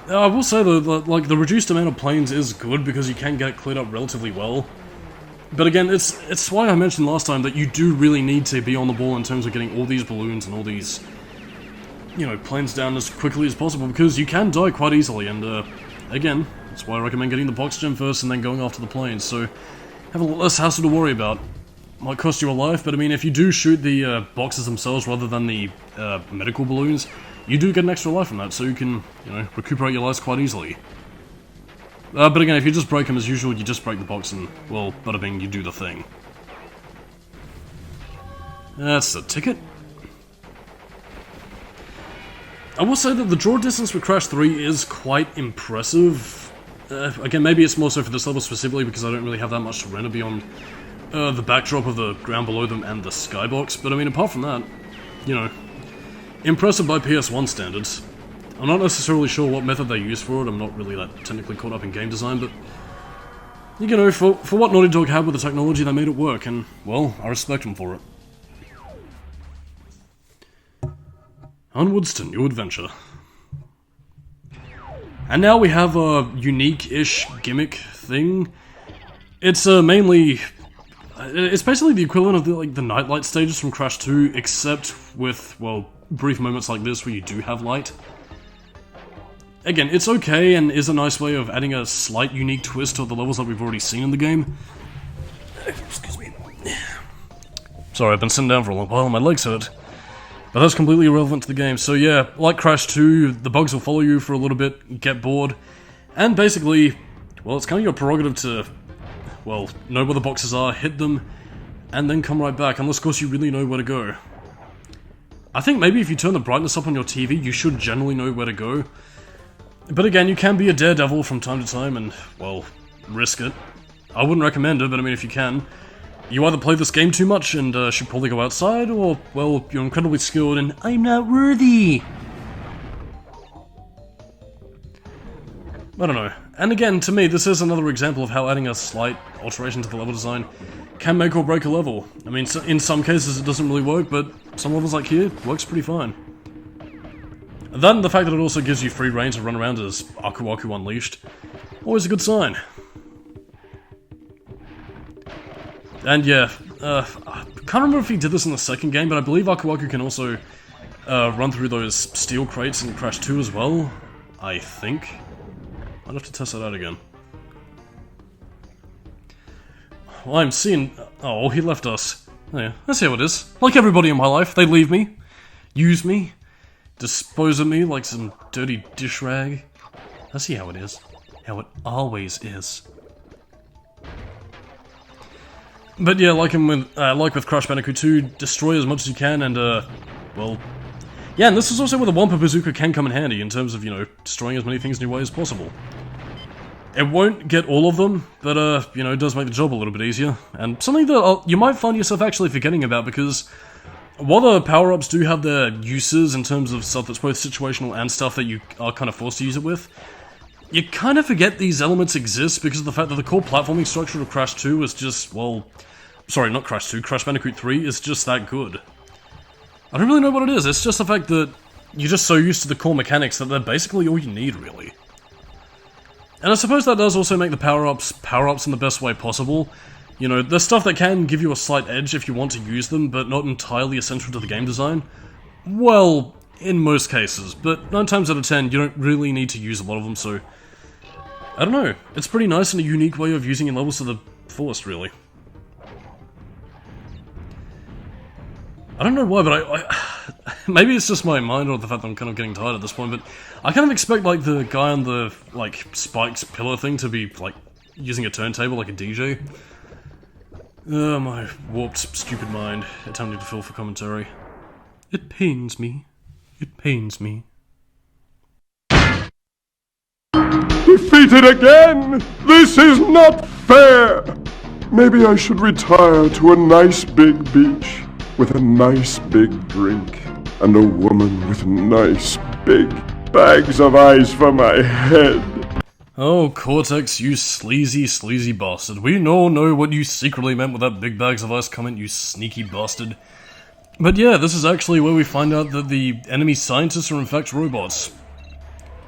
I will say though, that, like, the reduced amount of planes is good because you can get it cleared up relatively well. But again, it's why I mentioned last time that you do really need to be on the ball in terms of getting all these balloons and all these, you know, planes down as quickly as possible, because you can die quite easily, and again, that's why I recommend getting the box gem first and then going after the planes, so have a lot less hassle to worry about. Might cost you a life, but I mean, if you do shoot the boxes themselves rather than the medical balloons, you do get an extra life from that, so you can, you know, recuperate your lives quite easily. But again, if you just break them as usual, you just break the box and, well, bada bing, you do the thing. That's the ticket. I will say that the draw distance for Crash 3 is quite impressive. Again, maybe it's more so for this level specifically because I don't really have that much to render beyond the backdrop of the ground below them and the skybox, but I mean, apart from that, you know, impressive by PS1 standards. I'm not necessarily sure what method they use for it, I'm not really that technically caught up in game design, but you know, for what Naughty Dog had with the technology, they made it work, and, well, I respect them for it. Onwards to new adventure. And now we have a unique-ish gimmick thing. It's mainly... It's basically the equivalent of the nightlight stages from Crash 2, except with, well, brief moments like this where you do have light. Again, it's okay and is a nice way of adding a slight unique twist to the levels that we've already seen in the game. Excuse me. Sorry, I've been sitting down for a long while and my legs hurt. But that's completely irrelevant to the game. So yeah, like Crash 2, the bugs will follow you for a little bit, get bored, and basically, well, it's kind of your prerogative to, well, know where the boxes are, hit them, and then come right back, unless of course you really know where to go. I think maybe if you turn the brightness up on your TV, you should generally know where to go. But again, you can be a daredevil from time to time and, well, risk it. I wouldn't recommend it, but I mean, if you can, you either play this game too much and should probably go outside, or, well, you're incredibly skilled and I'm not worthy. I don't know. And again, to me, this is another example of how adding a slight alteration to the level design can make or break a level. I mean, in some cases it doesn't really work, but some levels like here, works pretty fine. And then the fact that it also gives you free reign to run around as Aku Aku Unleashed, always a good sign. And yeah, I can't remember if he did this in the second game, but I believe Aku Aku can also run through those steel crates in Crash 2 as well, I think. I'd have to test that out again. Well, I'm seeing... Oh, he left us. Oh yeah, that's how it is. Like everybody in my life, they leave me, use me, dispose of me like some dirty dish rag. I see how it is. How it always is. But yeah, like with Crash Bandicoot 2, destroy as much as you can and, well... Yeah, and this is also where the Wampa Bazooka can come in handy in terms of, you know, destroying as many things in your way as possible. It won't get all of them, but, you know, it does make the job a little bit easier. And something that you might find yourself actually forgetting about, because while the power-ups do have their uses in terms of stuff that's both situational and stuff that you are kind of forced to use it with, you kind of forget these elements exist because of the fact that the core platforming structure of Crash 2 is just, well... Sorry, not Crash 2, Crash Bandicoot 3 is just that good. I don't really know what it is, it's just the fact that you're just so used to the core mechanics that they're basically all you need, really. And I suppose that does also make the power-ups in the best way possible. You know, there's stuff that can give you a slight edge if you want to use them, but not entirely essential to the game design. Well, in most cases, but 9 times out of 10, you don't really need to use a lot of them, so... I don't know, it's pretty nice and a unique way of using in levels to the fullest, really. I don't know why, but I maybe it's just my mind or the fact that I'm kind of getting tired at this point, but I kind of expect, like, the guy on the, like, spiked pillar thing to be, like, using a turntable like a DJ. My warped, stupid mind attempting to fill for commentary. It pains me. It pains me. Defeated again! This is not fair! Maybe I should retire to a nice big beach with a nice big drink and a woman with nice big bags of ice for my head. Oh, Cortex, you sleazy, sleazy bastard. We all know what you secretly meant with that big bags of ice comment, you sneaky bastard. But yeah, this is actually where we find out that the enemy scientists are in fact robots.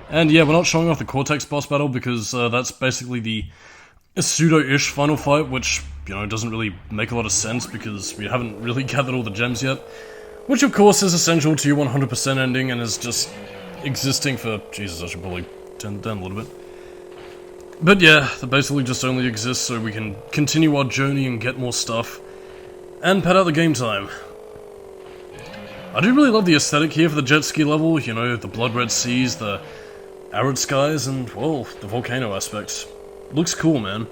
And yeah, we're not showing off the Cortex boss battle because that's basically the pseudo-ish final fight, which, you know, doesn't really make a lot of sense because we haven't really gathered all the gems yet. Which of course is essential to your 100% ending and is just existing for... Jesus, I should probably turn it down a little bit. But yeah, that basically just only exists so we can continue our journey and get more stuff. And pad out the game time. I do really love the aesthetic here for the jet ski level, you know, the blood red seas, the arid skies, and, well, the volcano aspect. Looks cool, man.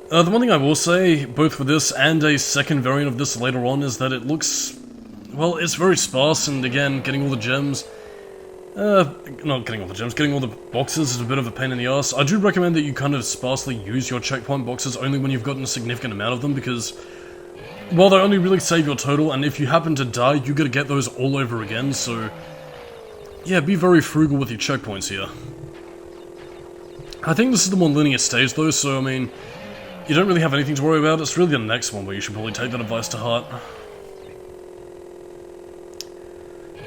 The one thing I will say, both for this and a second variant of this later on, is that it looks... Well, it's very sparse, and again, getting all the gems... not getting all the gems, getting all the boxes is a bit of a pain in the ass. I do recommend that you kind of sparsely use your checkpoint boxes only when you've gotten a significant amount of them, because... Well, they only really save your total, and if you happen to die, you gotta get those all over again, so... yeah, be very frugal with your checkpoints here. I think this is the more linear stage though, so I mean, you don't really have anything to worry about. It's really the next one where you should probably take that advice to heart.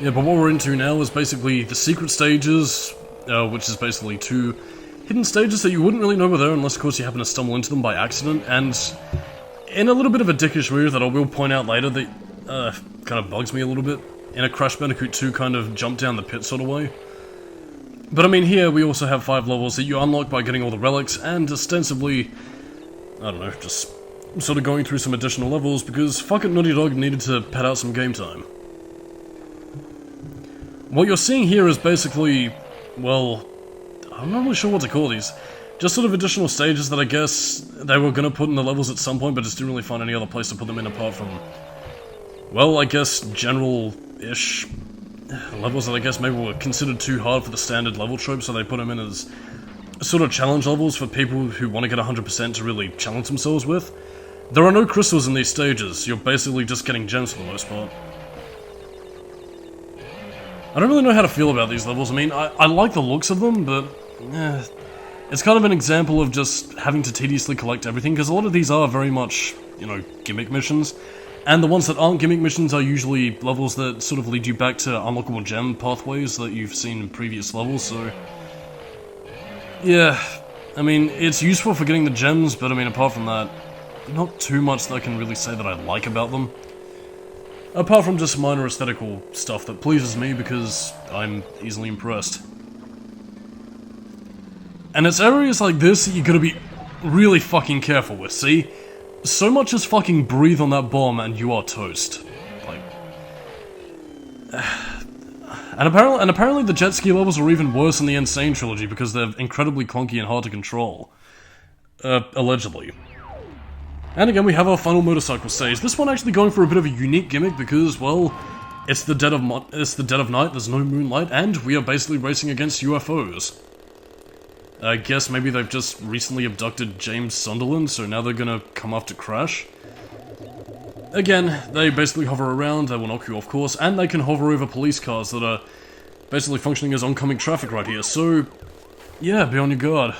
Yeah, but what we're into now is basically the secret stages, which is basically 2 hidden stages that you wouldn't really know were there unless of course you happen to stumble into them by accident, and in a little bit of a dickish move that I will point out later that kind of bugs me a little bit, in a Crash Bandicoot 2 kind of jump down the pit sort of way. But I mean, here we also have 5 levels that you unlock by getting all the relics, and ostensibly, I don't know, just sort of going through some additional levels, because fuck it, Naughty Dog needed to pad out some game time. What you're seeing here is basically, well, I'm not really sure what to call these. Just sort of additional stages that I guess they were gonna put in the levels at some point, but just didn't really find any other place to put them in apart from, well, I guess general-ish levels that I guess maybe were considered too hard for the standard level trope, so they put them in as sort of challenge levels for people who want to get 100% to really challenge themselves with. There are no crystals in these stages, you're basically just getting gems for the most part. I don't really know how to feel about these levels. I mean, I like the looks of them, but it's kind of an example of just having to tediously collect everything, because a lot of these are very much, you know, gimmick missions. And the ones that aren't gimmick missions are usually levels that sort of lead you back to unlockable gem pathways that you've seen in previous levels, so... yeah, I mean, it's useful for getting the gems, but I mean, apart from that, not too much that I can really say that I like about them. Apart from just minor aesthetical stuff that pleases me because I'm easily impressed. And it's areas like this that you gotta be really fucking careful with, see? So much as fucking breathe on that bomb and you are toast. Like... And apparently the jet ski levels are even worse in the Insane trilogy because they're incredibly clunky and hard to control. Allegedly. And again, we have our final motorcycle stage. This one actually going for a bit of a unique gimmick because, well, it's the dead of night, there's no moonlight, and we are basically racing against UFOs. I guess maybe they've just recently abducted James Sunderland, so now they're gonna come after Crash. Again, they basically hover around, they will knock you off course, and they can hover over police cars that are basically functioning as oncoming traffic right here, so yeah, be on your guard.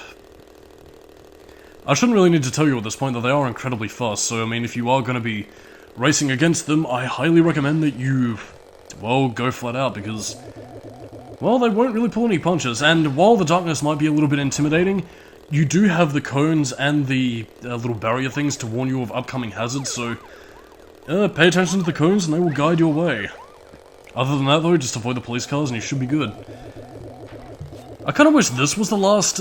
I shouldn't really need to tell you at this point that they are incredibly fast, so I mean, if you are going to be racing against them, I highly recommend that you, well, go flat out, because, well, they won't really pull any punches, and while the darkness might be a little bit intimidating, you do have the cones and the little barrier things to warn you of upcoming hazards, so pay attention to the cones and they will guide your way. Other than that though, just avoid the police cars and you should be good. I kind of wish this was the last,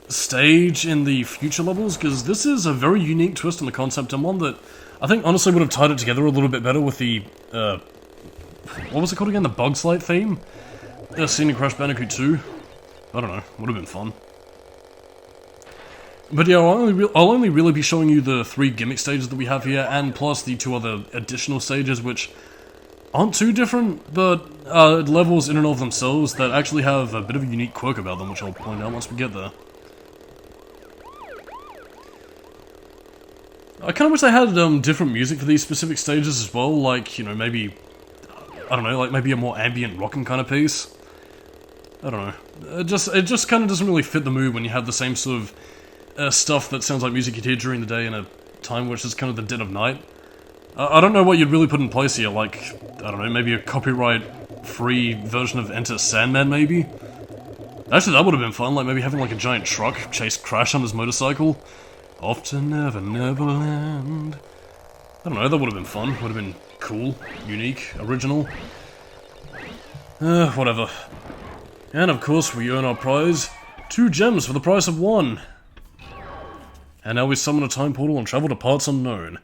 stage in the future levels, because this is a very unique twist on the concept, and one that I think honestly would have tied it together a little bit better with the, what was it called again? The Bug Slide theme? Seen in Crash Bandicoot 2? I don't know, would have been fun. But yeah, I'll only really be showing you the 3 gimmick stages that we have here, and plus the 2 other additional stages, which aren't too different, but levels in and of themselves that actually have a bit of a unique quirk about them, which I'll point out once we get there. I kind of wish they had different music for these specific stages as well, like, you know, maybe, I don't know, like maybe a more ambient rockin' kind of piece. I don't know. It just kind of doesn't really fit the mood when you have the same sort of stuff that sounds like music you'd hear during the day in a time which is kind of the dead of night. I don't know what you'd really put in place here, like, I don't know, maybe a copyright-free version of Enter Sandman, maybe? Actually, that would have been fun, like maybe having like a giant truck chase Crash on his motorcycle. Off to Neverland. I don't know, that would have been fun. Would have been cool, unique, original. Whatever. And of course, we earn our prize. 2 gems for the price of 1. And now we summon a time portal and travel to parts unknown.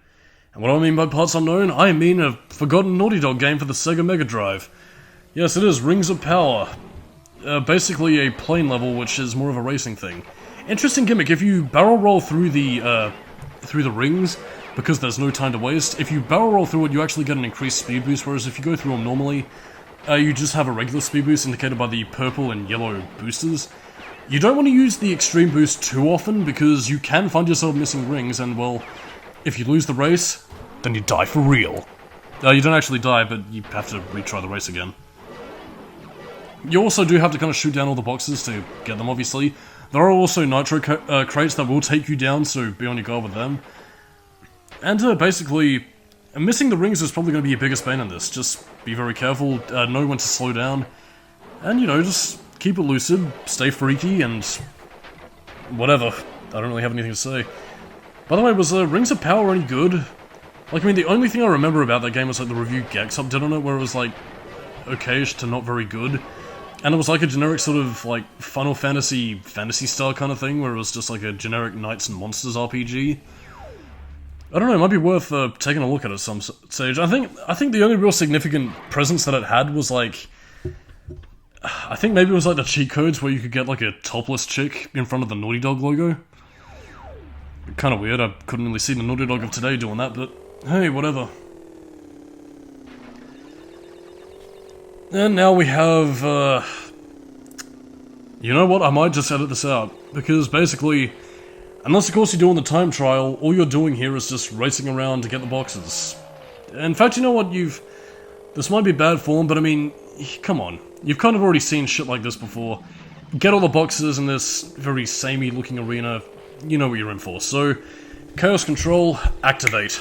And what do I mean by parts unknown? I mean a forgotten Naughty Dog game for the Sega Mega Drive. Yes, it is Rings of Power. Basically a plane level, which is more of a racing thing. Interesting gimmick, if you barrel roll through the rings, because there's no time to waste, if you barrel roll through it, you actually get an increased speed boost, whereas if you go through them normally, you just have a regular speed boost indicated by the purple and yellow boosters. You don't want to use the extreme boost too often, because you can find yourself missing rings, and well, if you lose the race, then you die for real. You don't actually die, but you have to retry the race again. You also do have to kind of shoot down all the boxes to get them, obviously. There are also nitro crates that will take you down, so be on your guard with them. And basically, missing the rings is probably going to be your biggest bane in this. Just be very careful, know when to slow down, and, you know, just keep it lucid, stay freaky, and whatever. I don't really have anything to say. By the way, was Rings of Power any good? Like, I mean, the only thing I remember about that game was, like, the review Gex update on it, where it was, like, okayish to not very good. And it was like a generic sort of, like, Final Fantasy style kind of thing, where it was just like a generic Knights and Monsters RPG. I don't know, it might be worth taking a look at it at some stage. I think the only real significant presence that it had was, like, I think maybe it was like the cheat codes where you could get, like, a topless chick in front of the Naughty Dog logo. Kind of weird, I couldn't really see the Naughty Dog of today doing that, but hey, whatever. And now we have, you know what, I might just edit this out, because basically, unless of course you're doing the time trial, all you're doing here is just racing around to get the boxes. In fact, you know what, this might be bad form, but I mean, come on, you've kind of already seen shit like this before. Get all the boxes in this very samey looking arena, you know what you're in for, so, Chaos Control, activate.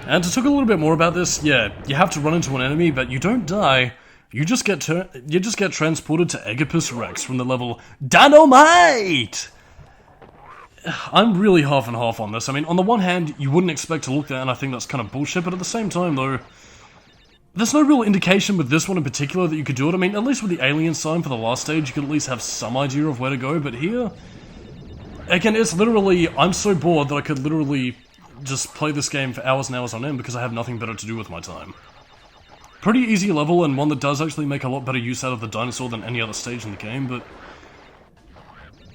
And to talk a little bit more about this, yeah, you have to run into an enemy, but you don't die. You just get transported to Aegipus Rex from the level Dynamite! I'm really half and half on this. I mean, on the one hand, you wouldn't expect to look there, and I think that's kind of bullshit, but at the same time, though, there's no real indication with this one in particular that you could do it. I mean, at least with the alien sign for the last stage, you could at least have some idea of where to go, but here, again, it's literally, I'm so bored that I could literally just play this game for hours and hours on end because I have nothing better to do with my time. Pretty easy level, and one that does actually make a lot better use out of the dinosaur than any other stage in the game, but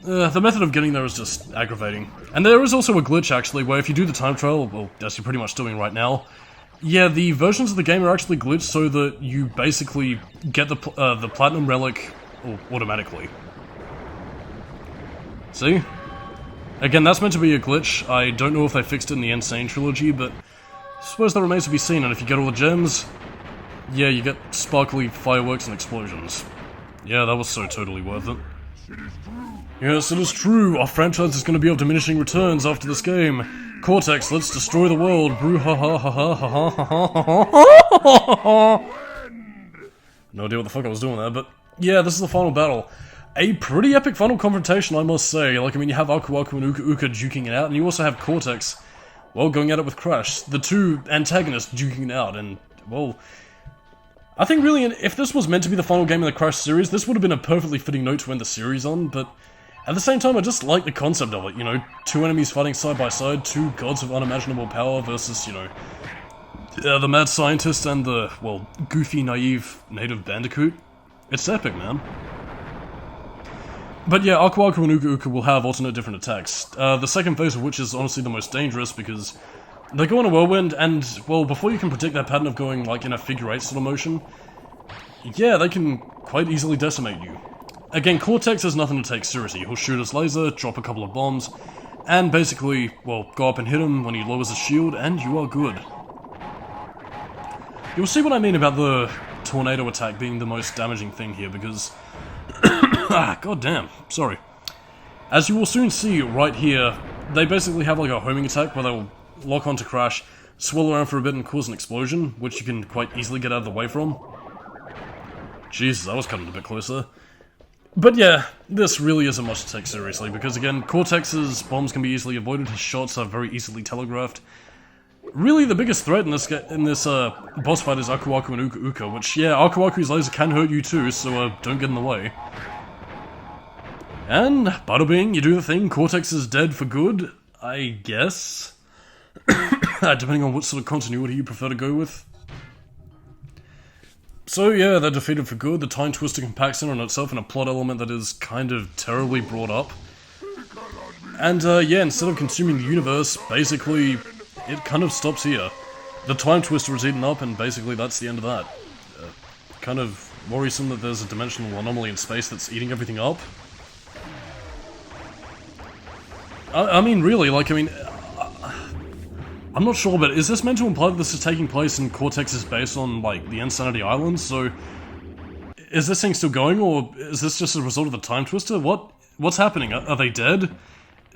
the method of getting there is just aggravating. And there is also a glitch, actually, where if you do the time trial, well, as you're pretty much doing right now, yeah, the versions of the game are actually glitched so that you basically get the Platinum Relic automatically. See? Again, that's meant to be a glitch. I don't know if they fixed it in the Insane trilogy, but I suppose that remains to be seen, and if you get all the gems, yeah, you get sparkly fireworks and explosions. Yeah, that was so totally worth it. Yes, it is true. Our franchise is going to be of diminishing returns after this game. Cortex, let's destroy the world. Brew ha ha ha ha ha ha ha ha. No idea what the fuck I was doing there, but yeah, this is the final battle. A pretty epic final confrontation, I must say. Like, I mean, you have Aku Aku and Uka Uka duking it out, and you also have Cortex, well, going at it with Crash. The two antagonists duking it out, and, well, I think really, if this was meant to be the final game in the Crash series, this would have been a perfectly fitting note to end the series on, but at the same time, I just like the concept of it, you know, two enemies fighting side by side, two gods of unimaginable power versus, you know, the mad scientist and the, well, goofy, naive native Bandicoot. It's epic, man. But yeah, Aku Aku and Uka Uka will have alternate different attacks. The second phase of which is honestly the most dangerous because they go in a whirlwind and, well, before you can predict their pattern of going, like, in a figure-8 sort of motion, yeah, they can quite easily decimate you. Again, Cortex has nothing to take seriously. He'll shoot his laser, drop a couple of bombs, and basically, well, go up and hit him when he lowers his shield, and you are good. You'll see what I mean about the tornado attack being the most damaging thing here, because god damn, sorry. As you will soon see right here, they basically have like a homing attack where they'll lock onto Crash, swirl around for a bit and cause an explosion, which you can quite easily get out of the way from. Jesus, that was cutting a bit closer. But yeah, this really isn't much to take seriously, because again, Cortex's bombs can be easily avoided, his shots are very easily telegraphed. really the biggest threat in this boss fight is Aku Aku and Uka Uka, which, yeah, Aku Aku's laser can hurt you too, so don't get in the way. And, bada bing, you do the thing, Cortex is dead for good, I guess. Depending on what sort of continuity you prefer to go with. So yeah, they're defeated for good, the time twister compacts in on itself in a plot element that is kind of terribly brought up. And yeah, instead of consuming the universe, basically, it kind of stops here. The time twister is eaten up and basically that's the end of that. Kind of worrisome that there's a dimensional anomaly in space that's eating everything up. I mean, really, like, I'm not sure, but is this meant to imply that this is taking place in Cortex's base on, like, the Insanity Islands? So, is this thing still going, or is this just a result of the time twister? What's happening? Are they dead?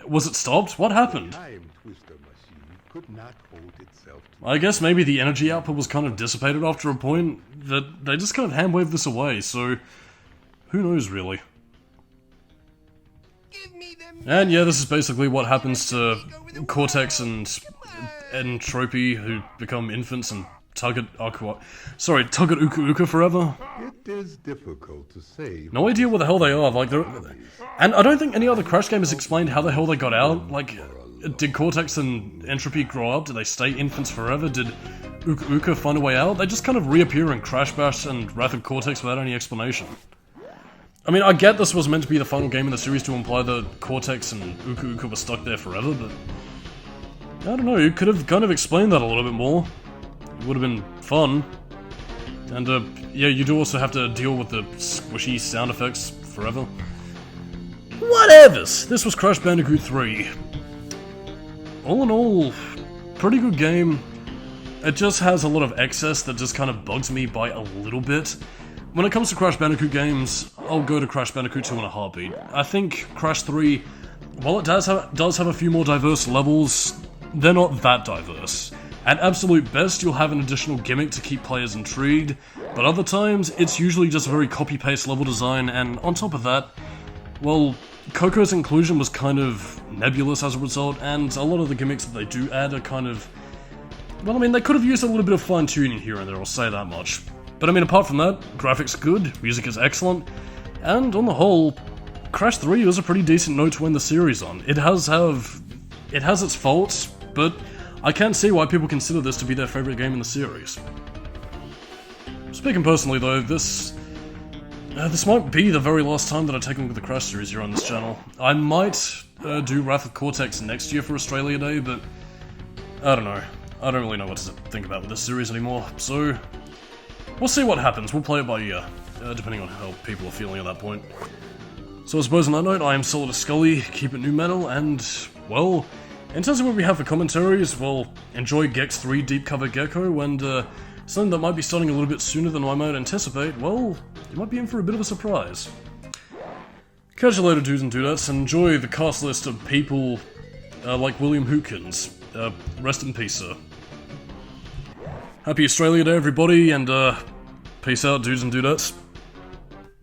Was it stopped? What happened? Time twister machine could not hold itself to I guess maybe the energy output was kind of dissipated after a point, that they just kind of hand-waved this away, so who knows, really. And yeah, this is basically what happens to Cortex and Tropy, who become infants and tug at Uka Uka forever. It is difficult to say. No idea what the hell they are, like, and I don't think any other Crash game has explained how the hell they got out, like, did Cortex and Entropy grow up? Did they stay infants forever? Did Uka Uka find a way out? They just kind of reappear in Crash Bash and Wrath of Cortex without any explanation. I mean, I get this was meant to be the final game in the series to imply that Cortex and Uka Uka were stuck there forever, but I don't know, you could have kind of explained that a little bit more. It would have been fun. And, yeah, you do also have to deal with the squishy sound effects forever. Whatevers! This was Crash Bandicoot 3. All in all, pretty good game. It just has a lot of excess that just kind of bugs me by a little bit. When it comes to Crash Bandicoot games, I'll go to Crash Bandicoot 2 in a heartbeat. I think Crash 3, while it does have a few more diverse levels, they're not that diverse. At absolute best, you'll have an additional gimmick to keep players intrigued, but other times, it's usually just a very copy-paste level design, and on top of that, well, Coco's inclusion was kind of nebulous as a result, and a lot of the gimmicks that they do add are kind of... well, I mean, they could have used a little bit of fine-tuning here and there, I'll say that much. But I mean, apart from that, graphics good, music is excellent, and on the whole, Crash 3 was a pretty decent note to end the series on. It has its faults, but I can't see why people consider this to be their favourite game in the series. Speaking personally though, this might be the very last time that I take a look at the Crash series here on this channel. I might do Wrath of Cortex next year for Australia Day, but I don't know. I don't really know what to think about with this series anymore, so we'll see what happens. We'll play it by ear, depending on how people are feeling at that point. So I suppose on that note, I am Solidus-Skully, keep it new metal, and, well, in terms of what we have for commentaries, well, enjoy Gex 3 Deep Cover Gecko, and something that might be starting a little bit sooner than I might anticipate, well, you might be in for a bit of a surprise. Catch you later, dudes and dudettes, and enjoy the cast list of people like William Hootkins. Rest in peace, sir. Happy Australia Day, everybody, and peace out, dudes and dudettes.